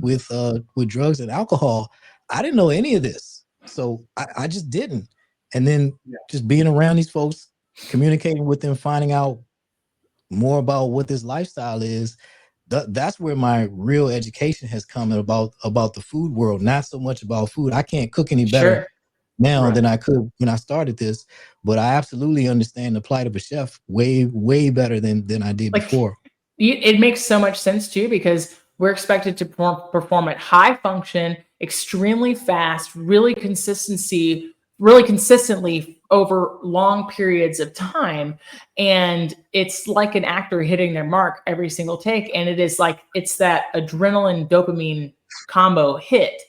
drugs and alcohol. I didn't know any of this, so I just didn't. And then just being around these folks, communicating with them, finding out more about what this lifestyle is, that's where my real education has come about the food world, not so much about food. I can't cook any better now than I could when I started this, but I absolutely understand the plight of a chef way better than I did before. It makes so much sense too, because we're expected to perform at high function, extremely fast, really consistently over long periods of time. And it's like an actor hitting their mark every single take. And it is like, it's that adrenaline dopamine combo hit.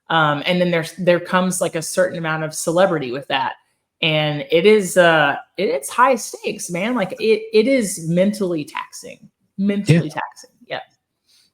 And then there comes like a certain amount of celebrity with that. And it's high stakes, man. Like it is mentally taxing. Taxing. Yeah.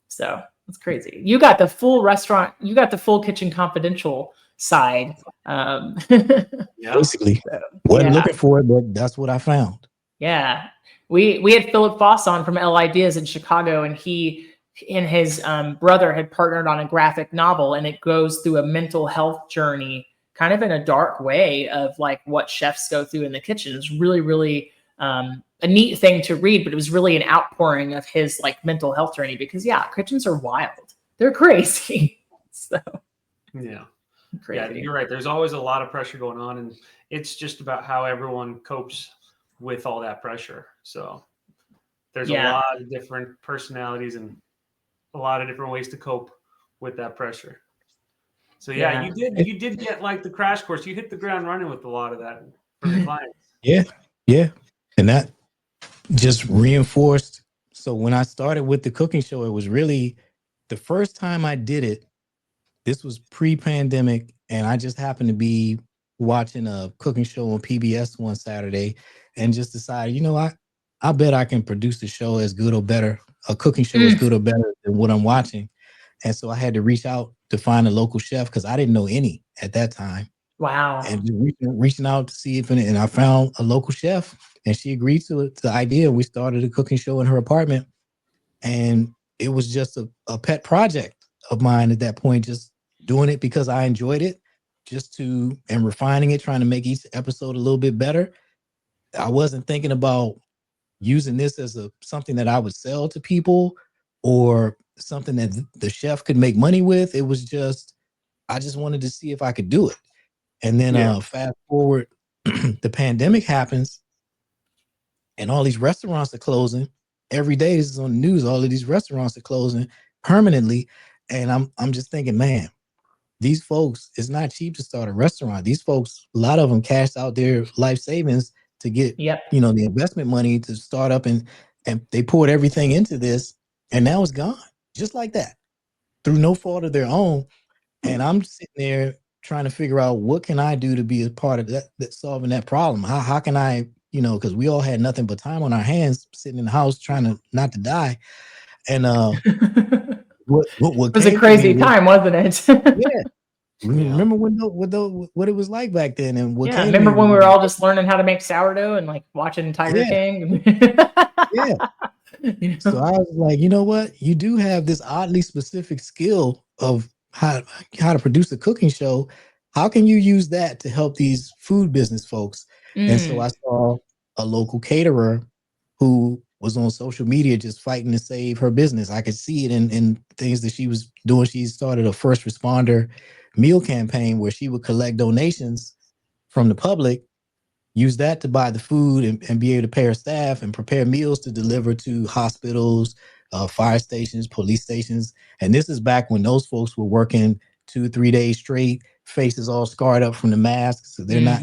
So it's crazy. You got the full restaurant, you got the full Kitchen Confidential side. Basically. Wasn't looking for it, but that's what I found. Yeah. We had Philip Foss on from L Ideas in Chicago, and he and his brother had partnered on a graphic novel, and it goes through a mental health journey kind of in a dark way of like what chefs go through in the kitchen. It's really, really a neat thing to read, but it was really an outpouring of his like mental health journey, because kitchens are wild. They're crazy. So crazy. You're right. There's always a lot of pressure going on, and it's just about how everyone copes with all that pressure. So there's a lot of different personalities and a lot of different ways to cope with that pressure. So you did get like the crash course. You hit the ground running with a lot of that from your clients. Yeah. And that just reinforced. So when I started with the cooking show, it was really the first time I did it. This was pre-pandemic, and I just happened to be watching a cooking show on PBS one Saturday and just decided, I bet I can produce a show as good or better, a cooking show as good or better than what I'm watching. And so I had to reach out to find a local chef because I didn't know any at that time. Wow. And reaching out to see if, and I found a local chef, and she agreed to the idea. We started a cooking show in her apartment, and it was just a pet project of mine at that point, just doing it because I enjoyed it, and refining it, trying to make each episode a little bit better. I wasn't thinking about using this as something that I would sell to people or something that the chef could make money with. It was just, I just wanted to see if I could do it. And then fast forward, the pandemic happens and all these restaurants are closing. Every day this is on the news. All of these restaurants are closing permanently. And I'm just thinking, man, these folks, it's not cheap to start a restaurant. These folks, a lot of them cashed out their life savings to get, the investment money to start up, and they poured everything into this, and now it's gone just like that through no fault of their own. And I'm sitting there trying to figure out what can I do to be a part of that solving that problem. How can I, because we all had nothing but time on our hands sitting in the house trying to not to die. And what it was a crazy time, wasn't it? Remember what it was like back then, and what came remember when we were all just learning how to make sourdough and like watching Tiger King. So I was like, you know what? You do have this oddly specific skill of how to produce a cooking show. How can you use that to help these food business folks? And so I saw a local caterer who was on social media just fighting to save her business. I could see it in things that she was doing. She started a first responder meal campaign where she would collect donations from the public, use that to buy the food and be able to pay her staff and prepare meals to deliver to hospitals, fire stations, police stations. And this is back when those folks were working 2-3 days straight, faces all scarred up from the masks. So they're not,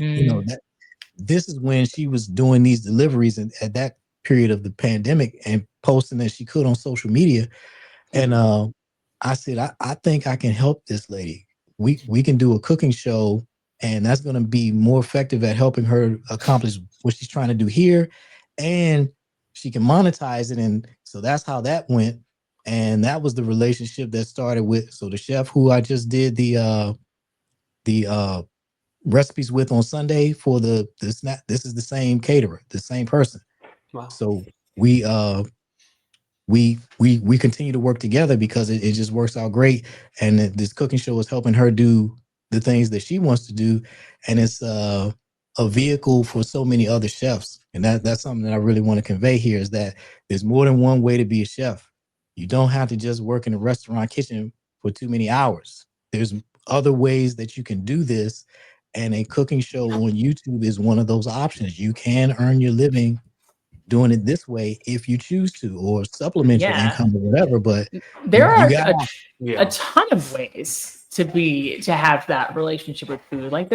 this is when she was doing these deliveries and at that period of the pandemic and posting that she could on social media. And I said, I think I can help this lady. We can do a cooking show, and that's going to be more effective at helping her accomplish what she's trying to do here, and she can monetize it. And so that's how that went. And that was the relationship that started with. So the chef who I just did the recipes with on Sunday for the snap, this is the same caterer, the same person. Wow. So we continue to work together because it just works out great. And this cooking show is helping her do the things that she wants to do. And it's a vehicle for so many other chefs. And that's something that I really want to convey here, is that there's more than one way to be a chef. You don't have to just work in a restaurant kitchen for too many hours. There's other ways that you can do this. And a cooking show on YouTube is one of those options. You can earn your living doing it this way if you choose to, or supplement your income or whatever. But there are a ton of ways to have that relationship with food. Like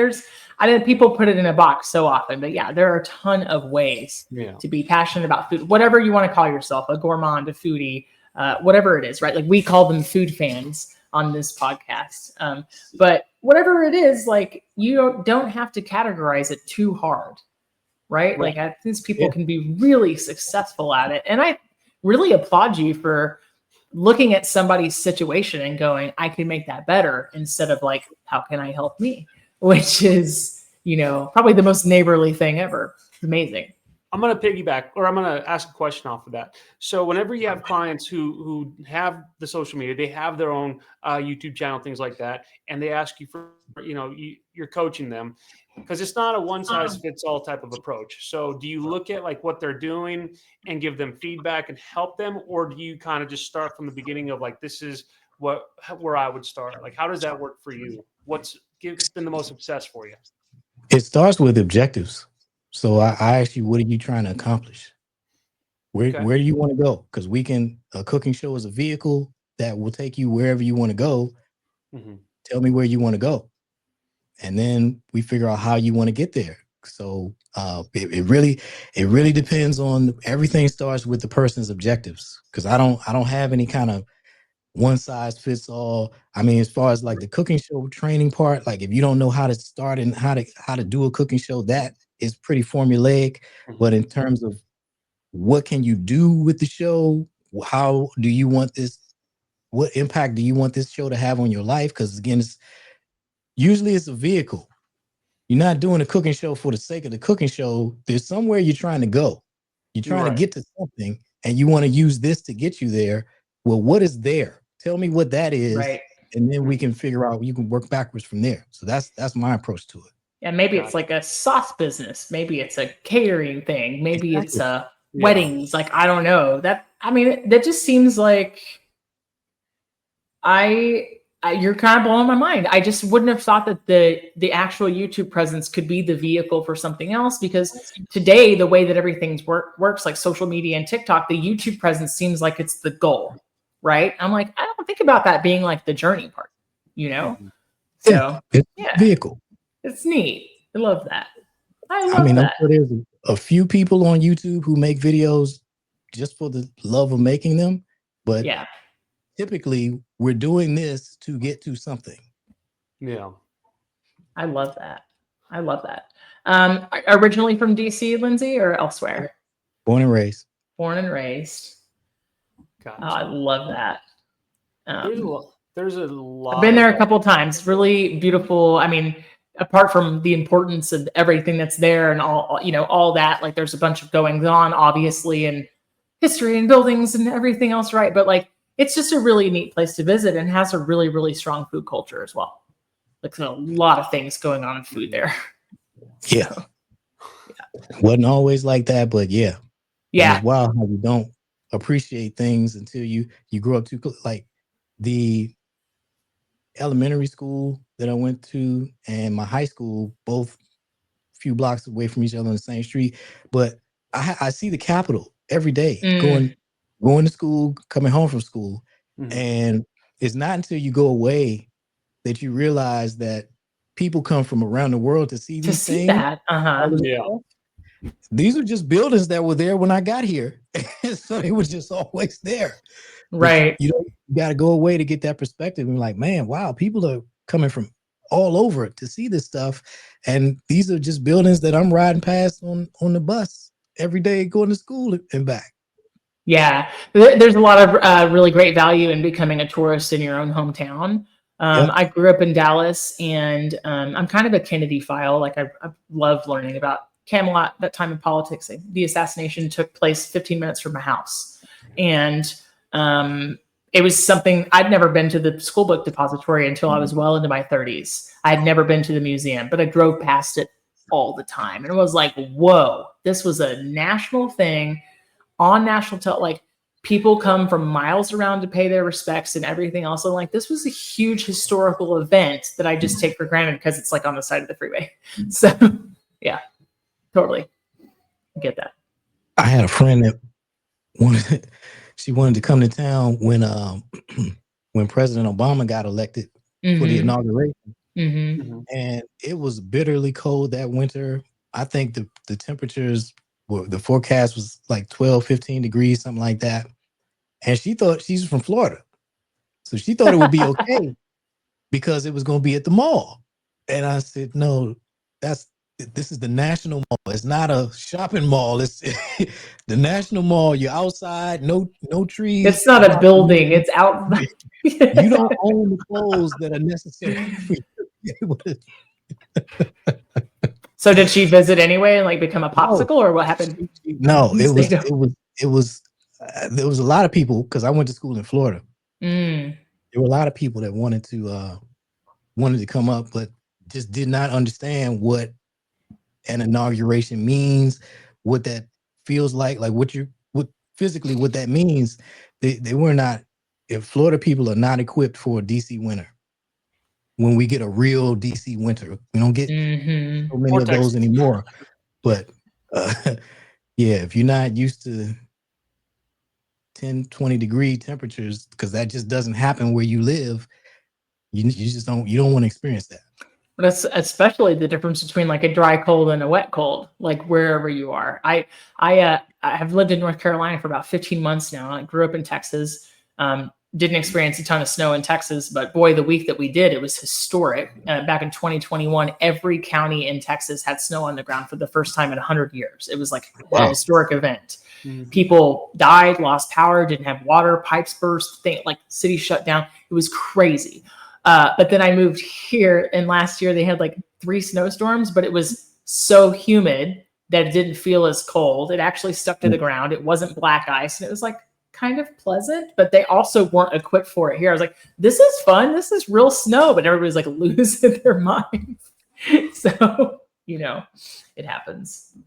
I know people put it in a box so often, but yeah, there are a ton of ways to be passionate about food, whatever you want to call yourself, a gourmand, a foodie, whatever it is, right? Like we call them food fans on this podcast. But whatever it is, like you don't have to categorize it too hard. Right? Like I think people can be really successful at it. And I really applaud you for looking at somebody's situation and going, I can make that better, instead of like, how can I help me? Which is, probably the most neighborly thing ever. It's amazing. I'm going to piggyback, or I'm going to ask a question off of that. So whenever you have clients who have the social media, they have their own YouTube channel, things like that, and they ask you for, you're coaching them, because it's not a one size fits all type of approach. So do you look at like what they're doing and give them feedback and help them? Or do you kind of just start from the beginning of like, this is where I would start? Like, how does that work for you? What's been the most success for you? It starts with objectives. So I ask you, what are you trying to accomplish? Where do you want to go? Because a cooking show is a vehicle that will take you wherever you want to go. Mm-hmm. Tell me where you want to go. And then we figure out how you want to get there. So it really depends on, everything starts with the person's objectives. Because I don't have any kind of one size fits all. I mean, as far as like the cooking show training part, like if you don't know how to start and how to do a cooking show, that is pretty formulaic. Mm-hmm. But in terms of what can you do with the show, how do you want this, what impact do you want this show to have on your life? Because again, usually it's a vehicle. You're not doing a cooking show for the sake of the cooking show. There's somewhere you're trying to go. You're trying to get to something, and you want to use this to get you there. Well, what is there? Tell me what that is, and then we can figure out, you can work backwards from there. So that's my approach to it. Yeah, maybe it's like a sauce business. Maybe it's a catering thing. Maybe it's weddings. Like, I don't know. That just seems like you're kind of blowing my mind. I just wouldn't have thought that the actual YouTube presence could be the vehicle for something else, because today, the way that everything works, like social media and TikTok, the YouTube presence seems like it's the goal, right? I'm like, I don't think about that being like the journey part, So it's vehicle. It's neat. I love that. I'm sure there's a few people on YouTube who make videos just for the love of making them, but typically we're doing this to get to something. Yeah. I love that. Originally from DC, Lenzy, or elsewhere? Born and raised. Gotcha. Oh, I love that. There's a lot. I've been there a couple of times. Really beautiful. I mean, apart from the importance of everything that's there and all that, like there's a bunch of goings on, obviously, and history and buildings and everything else, right? But like, it's just a really neat place to visit, and has a really, really strong food culture as well. Like, there's a lot of things going on in food there. Yeah. Wasn't always like that, but yeah. It's wild how you don't appreciate things until you grow up too. Like the elementary school that I went to and my high school, both a few blocks away from each other on the same street, but I see the Capitol every day, going to school, coming home from school. And it's not until you go away that you realize that people come from around the world to see these things. That. These are just buildings that were there when I got here. So they were just always there. Right. But you got to go away to get that perspective. And like, man, wow, people are coming from all over to see this stuff. And these are just buildings that I'm riding past on the bus every day going to school and back. Yeah, there's a lot of really great value in becoming a tourist in your own hometown. I grew up in Dallas, and I'm kind of a Kennedy file. Like I love learning about Camelot, that time in politics. The assassination took place 15 minutes from my house, and it was something I'd never been to the school book depository until I was well into my 30s. I had never been to the museum, but I drove past it all the time, and it was like, whoa, this was a national thing. On national like people come from miles around to pay their respects and everything else. And like, this was a huge historical event that I just take for granted because it's like on the side of the freeway. So yeah, totally get that. I had a friend that wanted to come to town when President Obama got elected for the inauguration. And it was bitterly cold that winter. I think the temperatures the forecast was like 12, 15 degrees, something like that. And she thought she's from Florida. So she thought it would be okay because it was going to be at the mall. And I said, no, this is the National Mall. It's not a shopping mall. It's the National Mall. You're outside, no trees. It's not a building. It's out. You don't own the clothes that are necessary for you. So did she visit anyway and like become a popsicle, or what happened? No, it was there was a lot of people because I went to school in Florida. There were a lot of people that wanted to come up, but just did not understand what an inauguration means, what that feels like what physically what that means. They were not. If Florida people are not equipped for a DC winter. When we get a real DC winter, we don't get so many of those anymore. But yeah, if you're not used to 10, 20 degree temperatures, because that just doesn't happen where you live, you don't want to experience that. But that's especially the difference between like a dry cold and a wet cold, like wherever you are. I have lived in North Carolina for about 15 months now. I grew up in Texas. Didn't experience a ton of snow in Texas, but boy, the week that we did, it was historic. Back in 2021, every county in Texas had snow on the ground for the first time in 100 years. It was like a historic event. People died, lost power, didn't have water, pipes burst, like city shut down. It was crazy. But then I moved here, and last year they had like 3 snowstorms, but it was so humid that it didn't feel as cold. It actually stuck to the ground. It wasn't black ice, and it was like kind of pleasant, but they also weren't equipped for it here. I was like, this is fun. This is real snow, but everybody's like losing their minds. So, it happens.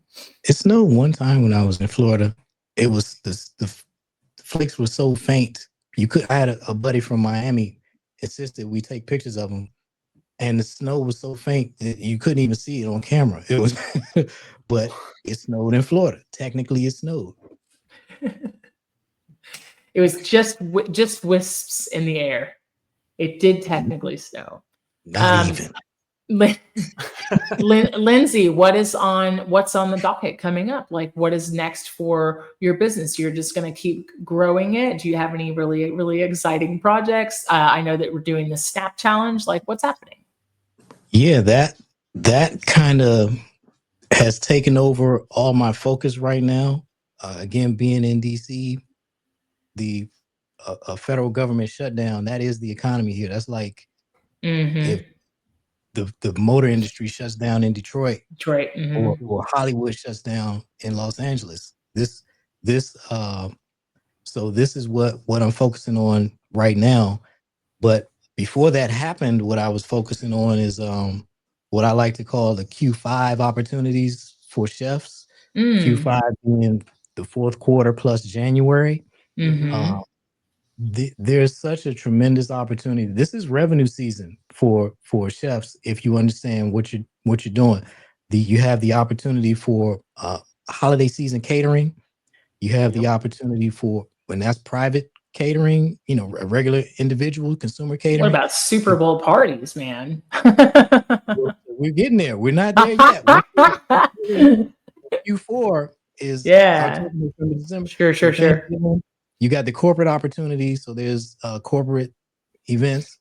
It snowed one time when I was in Florida. It was the flakes were so faint. I had a buddy from Miami insisted we take pictures of them, and the snow was so faint that you couldn't even see it on camera. It was, but it snowed in Florida. Technically, it snowed. It was just wisps in the air. It did technically snow. Not even. Lenzy, what's on the docket coming up? Like, what is next for your business? You're just going to keep growing it. Do you have any really, really exciting projects? I know that we're doing the Snap Challenge. Like, what's happening? Yeah, that kind of has taken over all my focus right now. Again, being in DC, the federal government shutdown, that is the economy here. That's like if the motor industry shuts down in Detroit, or Hollywood shuts down in Los Angeles. So this is what I'm focusing on right now. But before that happened, what I was focusing on is what I like to call the Q5 opportunities for chefs. Q5 being the fourth quarter plus January. There's such a tremendous opportunity. This is revenue season for chefs if you understand what you're doing. You have the opportunity for holiday season catering. You have the opportunity for, when that's private catering, a regular individual consumer catering. What about Super Bowl parties, man? We're getting there. We're not there yet. Q4 is October, November, December. Sure. You got the corporate opportunities. So there's corporate events,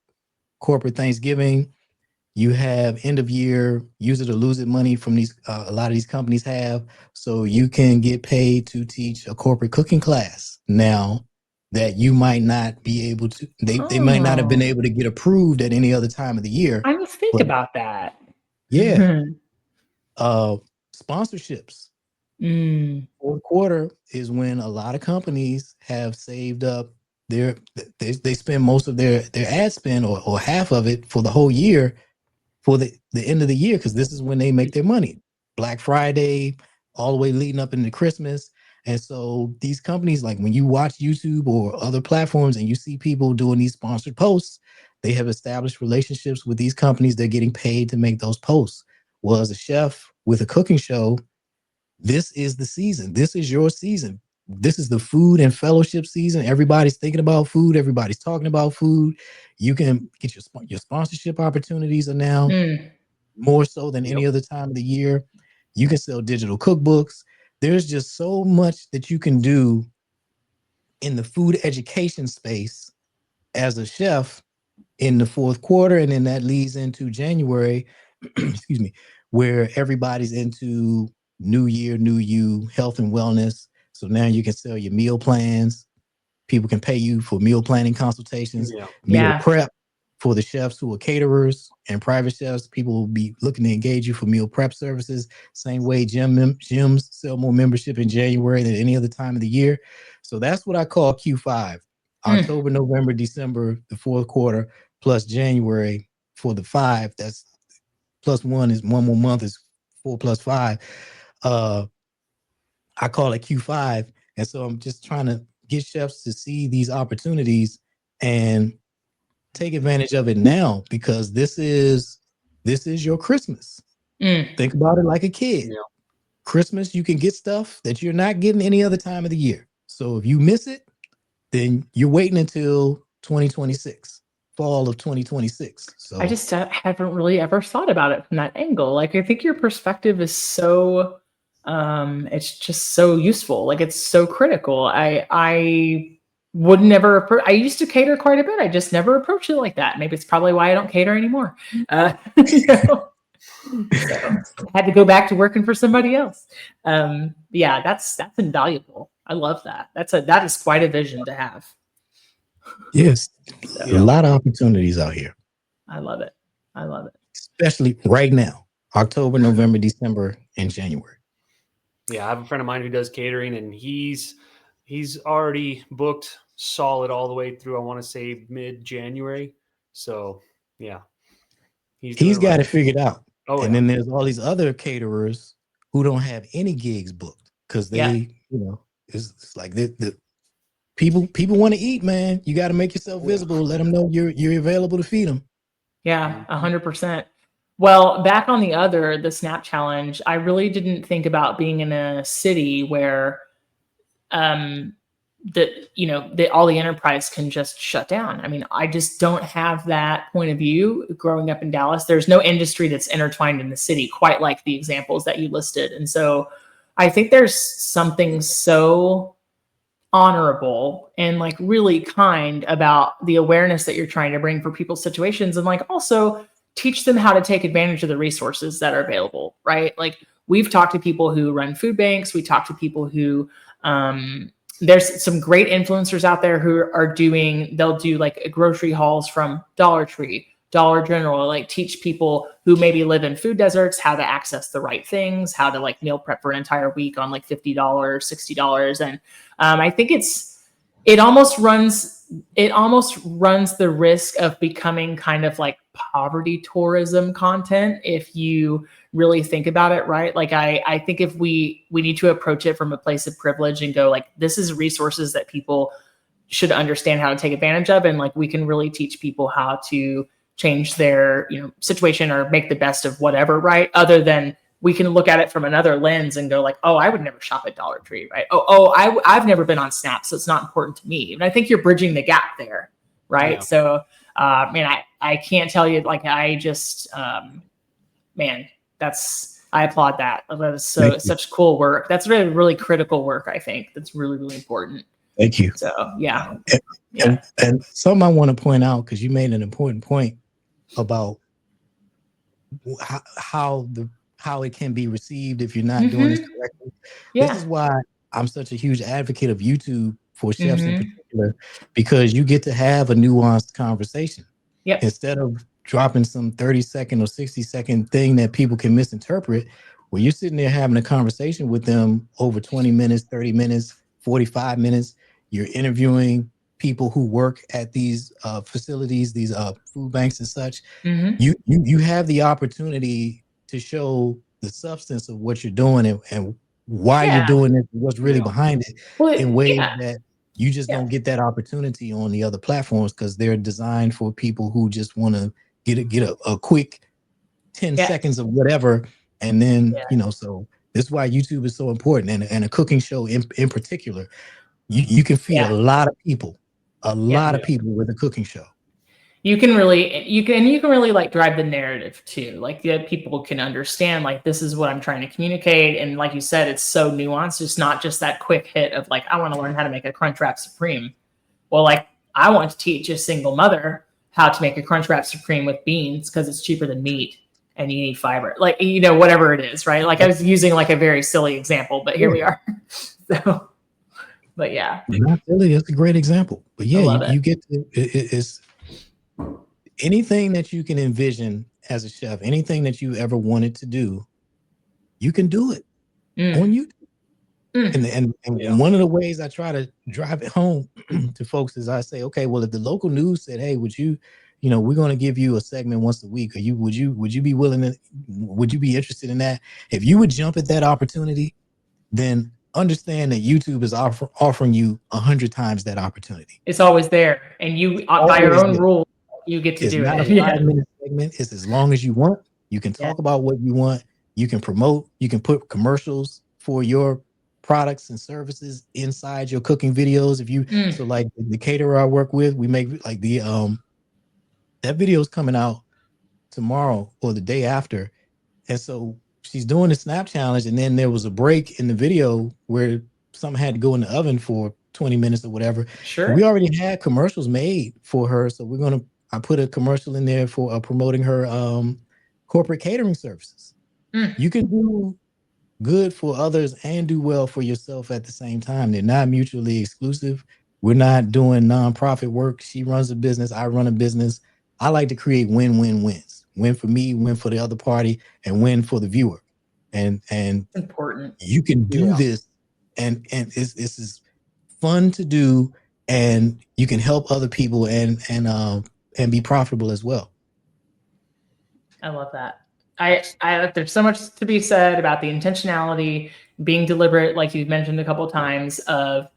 corporate Thanksgiving. You have end of year, use it or lose it money from these. A lot of these companies have, so you can get paid to teach a corporate cooking class now that you might not be able to. They might not have been able to get approved at any other time of the year. I must think about that. Yeah. Sponsorships. Fourth quarter is when a lot of companies have saved up they spend most of their ad spend or half of it for the whole year for the end of the year, because this is when they make their money. Black Friday, all the way leading up into Christmas. And so these companies, like when you watch YouTube or other platforms and you see people doing these sponsored posts, they have established relationships with these companies. They're getting paid to make those posts. Well, as a chef with a cooking show, this is the season. This is your season. This is the food and fellowship season. Everybody's thinking about food. Everybody's talking about food. You can get your sponsorship opportunities are now more so than any other time of the year. You can sell digital cookbooks. There's just so much that you can do in the food education space as a chef in the fourth quarter. And then that leads into January, excuse me, where everybody's into new year, new you, health and wellness. So now you can sell your meal plans. People can pay you for meal planning consultations, meal prep for the chefs who are caterers and private chefs. People will be looking to engage you for meal prep services. Same way gyms sell more membership in January than any other time of the year. So that's what I call Q5. October, November, December, the fourth quarter, plus January for the 5. That's plus 1 is 1 more month is 4 plus 5. I call it Q5. And so I'm just trying to get chefs to see these opportunities and take advantage of it now, because this is your Christmas. Think about it like a kid. Christmas, you can get stuff that you're not getting any other time of the year. So if you miss it, then you're waiting until 2026, fall of 2026. So I just haven't really ever thought about it from that angle. Like, I think your perspective is so it's just so useful. Like, it's so critical. I would never I used to cater quite a bit. I just never approached it like that. Maybe it's probably why I don't cater anymore. So I had to go back to working for somebody else. Yeah, that's invaluable. I love that. That is quite a vision to have. Yes. A lot of opportunities out here. I love it. Especially right now, October, November, December, and January. Yeah, I have a friend of mine who does catering, and he's already booked solid all the way through, I want to say, mid-January. So, yeah. He's got it figured out. And then there's all these other caterers who don't have any gigs booked because they, it's like the people want to eat, man. You got to make yourself visible. Let them know you're available to feed them. Yeah, 100%. Well, back on the SNAP challenge, I really didn't think about being in a city where all the enterprise can just shut down. I mean, I just don't have that point of view growing up in Dallas. There's no industry that's intertwined in the city quite like the examples that you listed. And so I think there's something so honorable and like really kind about the awareness that you're trying to bring for people's situations, and like also teach them how to take advantage of the resources that are available, right? Like, we've talked to people who run food banks. We talk to people who, there's some great influencers out there who they'll do like grocery hauls from Dollar Tree, Dollar General, like teach people who maybe live in food deserts how to access the right things, how to like meal prep for an entire week on like $50, $60. And I think it almost runs the risk of becoming kind of like poverty tourism content if you really think about it, right? Like, I think if we need to approach it from a place of privilege and go like, this is resources that people should understand how to take advantage of, and like we can really teach people how to change their situation or make the best of whatever, right? Other than we can look at it from another lens and go like, oh, I would never shop at Dollar Tree, right? I've never been on Snap, so it's not important to me. And I think you're bridging the gap there, right? Yeah. So, man, I can't tell you, like, I just, man, I applaud that. That is such cool work. That's really, really critical work, I think. That's really, really important. Thank you. So, yeah. And something I want to point out, because you made an important point about how it can be received if you're not doing this correctly. Yeah. This is why I'm such a huge advocate of YouTube for chefs in particular, because you get to have a nuanced conversation. Yep. Instead of dropping some 30-second or 60-second thing that people can misinterpret, where you're sitting there having a conversation with them over 20 minutes, 30 minutes, 45 minutes. You're interviewing people who work at these facilities, these food banks and such. You have the opportunity to show the substance of what you're doing and why you're doing it, what's really behind it, in ways that you just don't get that opportunity on the other platforms, because they're designed for people who just want to get a quick 10 seconds of whatever. And then, so this is why YouTube is so important. And a cooking show in particular, you can feed a lot of people, with a cooking show. You can really like drive the narrative too. Like people can understand, like, this is what I'm trying to communicate. And like you said, it's so nuanced. It's not just that quick hit of like, I want to learn how to make a Crunchwrap Supreme. Well, like, I want to teach a single mother how to make a Crunchwrap Supreme with beans because it's cheaper than meat and you need fiber. Like, whatever it is, right? Like, I was using like a very silly example, but here we are. So, but yeah. Not silly. That's a great example. But yeah, you get to, it's anything that you can envision as a chef, anything that you ever wanted to do, you can do it on YouTube. And one of the ways I try to drive it home to folks is I say, okay, well, if the local news said, hey, would you, we're going to give you a segment once a week, would you be willing to, would you be interested in that? If you would jump at that opportunity, then understand that YouTube is offering you 100 times that opportunity. It's always there. And you, by your own rules, you get to do it. It's not a 5-minute segment. It's as long as you want. You can talk about what you want. You can promote. You can put commercials for your products and services inside your cooking videos. If you, so like the caterer I work with, we make like that video is coming out tomorrow or the day after. And so she's doing the Snap Challenge, and then there was a break in the video where something had to go in the oven for 20 minutes or whatever. Sure. We already had commercials made for her. So I put a commercial in there for promoting her corporate catering services. You can do good for others and do well for yourself at the same time. They're not mutually exclusive. We're not doing nonprofit work. She runs a business. I run a business. I like to create win-win-wins. Win for me, win for the other party, and win for the viewer. And important. You can do this, and this is fun to do, and you can help other people and be profitable as well. I love that. I there's so much to be said about the intentionality, being deliberate, like you've mentioned a couple of times, of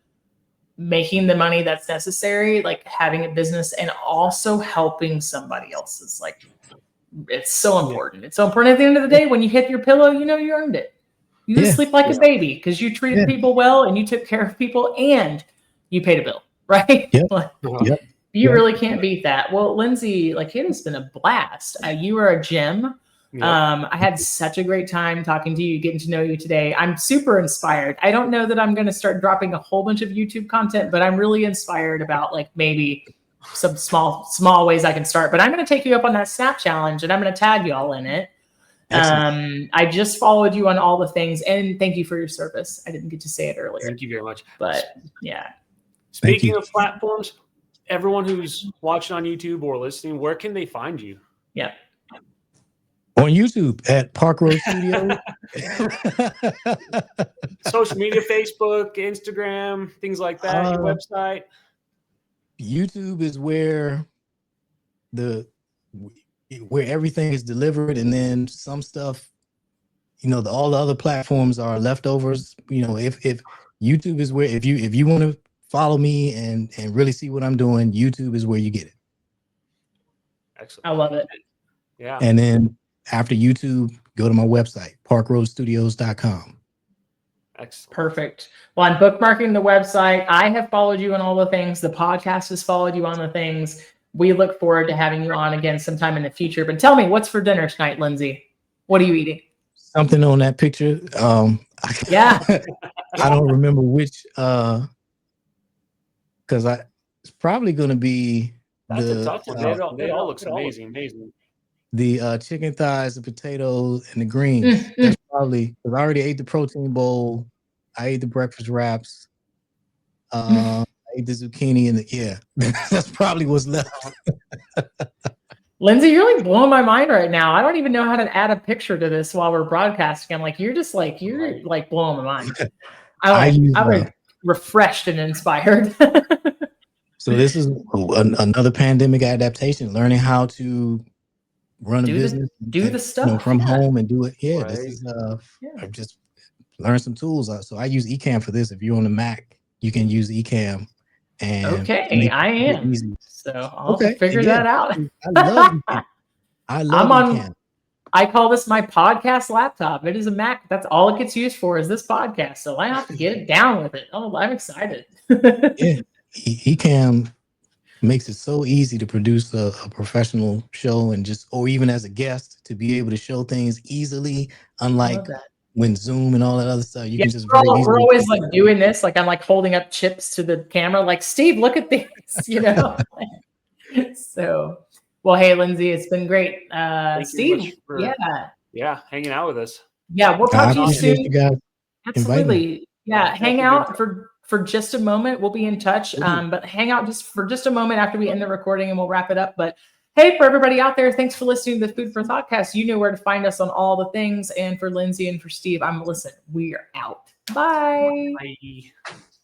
making the money that's necessary, like having a business, and also helping somebody else's. Like, it's so important. It's so important. At the end of the day, when you hit your pillow, you earned it. You just sleep like a baby because you treated people well and you took care of people and you paid a bill, right? You really can't beat that. Well, Lenzy, like, it has been a blast. You are a gem. I had such a great time talking to you, getting to know you today. I'm super inspired. I don't know that I'm going to start dropping a whole bunch of YouTube content, but I'm really inspired about like maybe some small ways I can start. But I'm going to take you up on that Snap Challenge and I'm going to tag you all in it. I just followed you on all the things, and thank you for your service. I didn't get to say it earlier. Thank you very much. But yeah. Speaking of platforms, everyone who's watching on YouTube or listening, where can they find you? Yeah. On YouTube at Park Road Studio. Social media, Facebook, Instagram, things like that, your website. YouTube is where everything is delivered, and then some stuff, all the other platforms are leftovers. If YouTube is where, if you want to follow me and really see what I'm doing, YouTube is where you get it. Excellent. I love it. Yeah. And then after YouTube, go to my website, parkroadstudios.com. Excellent. Perfect. Well, I'm bookmarking the website. I have followed you on all the things. The podcast has followed you on the things. We look forward to having you on again sometime in the future. But tell me, what's for dinner tonight, Lenzy? What are you eating? Something on that picture. Yeah. I don't remember which, because it's probably going to be That's a tough one. It all looks amazing. The chicken thighs, the potatoes, and the greens. That's probably, because I already ate the protein bowl. I ate the breakfast wraps. I ate the zucchini, and that's probably what's left. Lenzy, you're like blowing my mind right now. I don't even know how to add a picture to this while we're broadcasting. I'm like, you're like blowing my mind. I'm refreshed and inspired. So this is another pandemic adaptation, learning how to run a business, do the stuff from home and do it. Yeah, right. This is I've just learned some tools. So I use Ecamm for this. If you're on the Mac, you can use Ecamm. And okay, I am. Easy. So I'll have to figure that out. I love Ecamm. Ecamm. I call this my podcast laptop. It is a Mac. That's all it gets used for is this podcast. So I have to get it down with it. Oh, I'm excited. Yeah, Ecamm makes it so easy to produce a professional show or even as a guest to be able to show things easily, unlike when Zoom and all that other stuff, you can just very easily. We're always like doing this. Like I'm like holding up chips to the camera. Like, Steve, look at this, So, well, hey, Lenzy, it's been great. Steve, hanging out with us. Yeah, we'll talk to you soon. You guys absolutely. Yeah, hang out for just a moment. We'll be in touch. But hang out for just a moment after we end the recording and we'll wrap it up. But hey, for everybody out there, thanks for listening to the Food for ThoughtCast. You know where to find us on all the things. And for Lenzy and for Steve, I'm Melissa. We are out. Bye. Bye.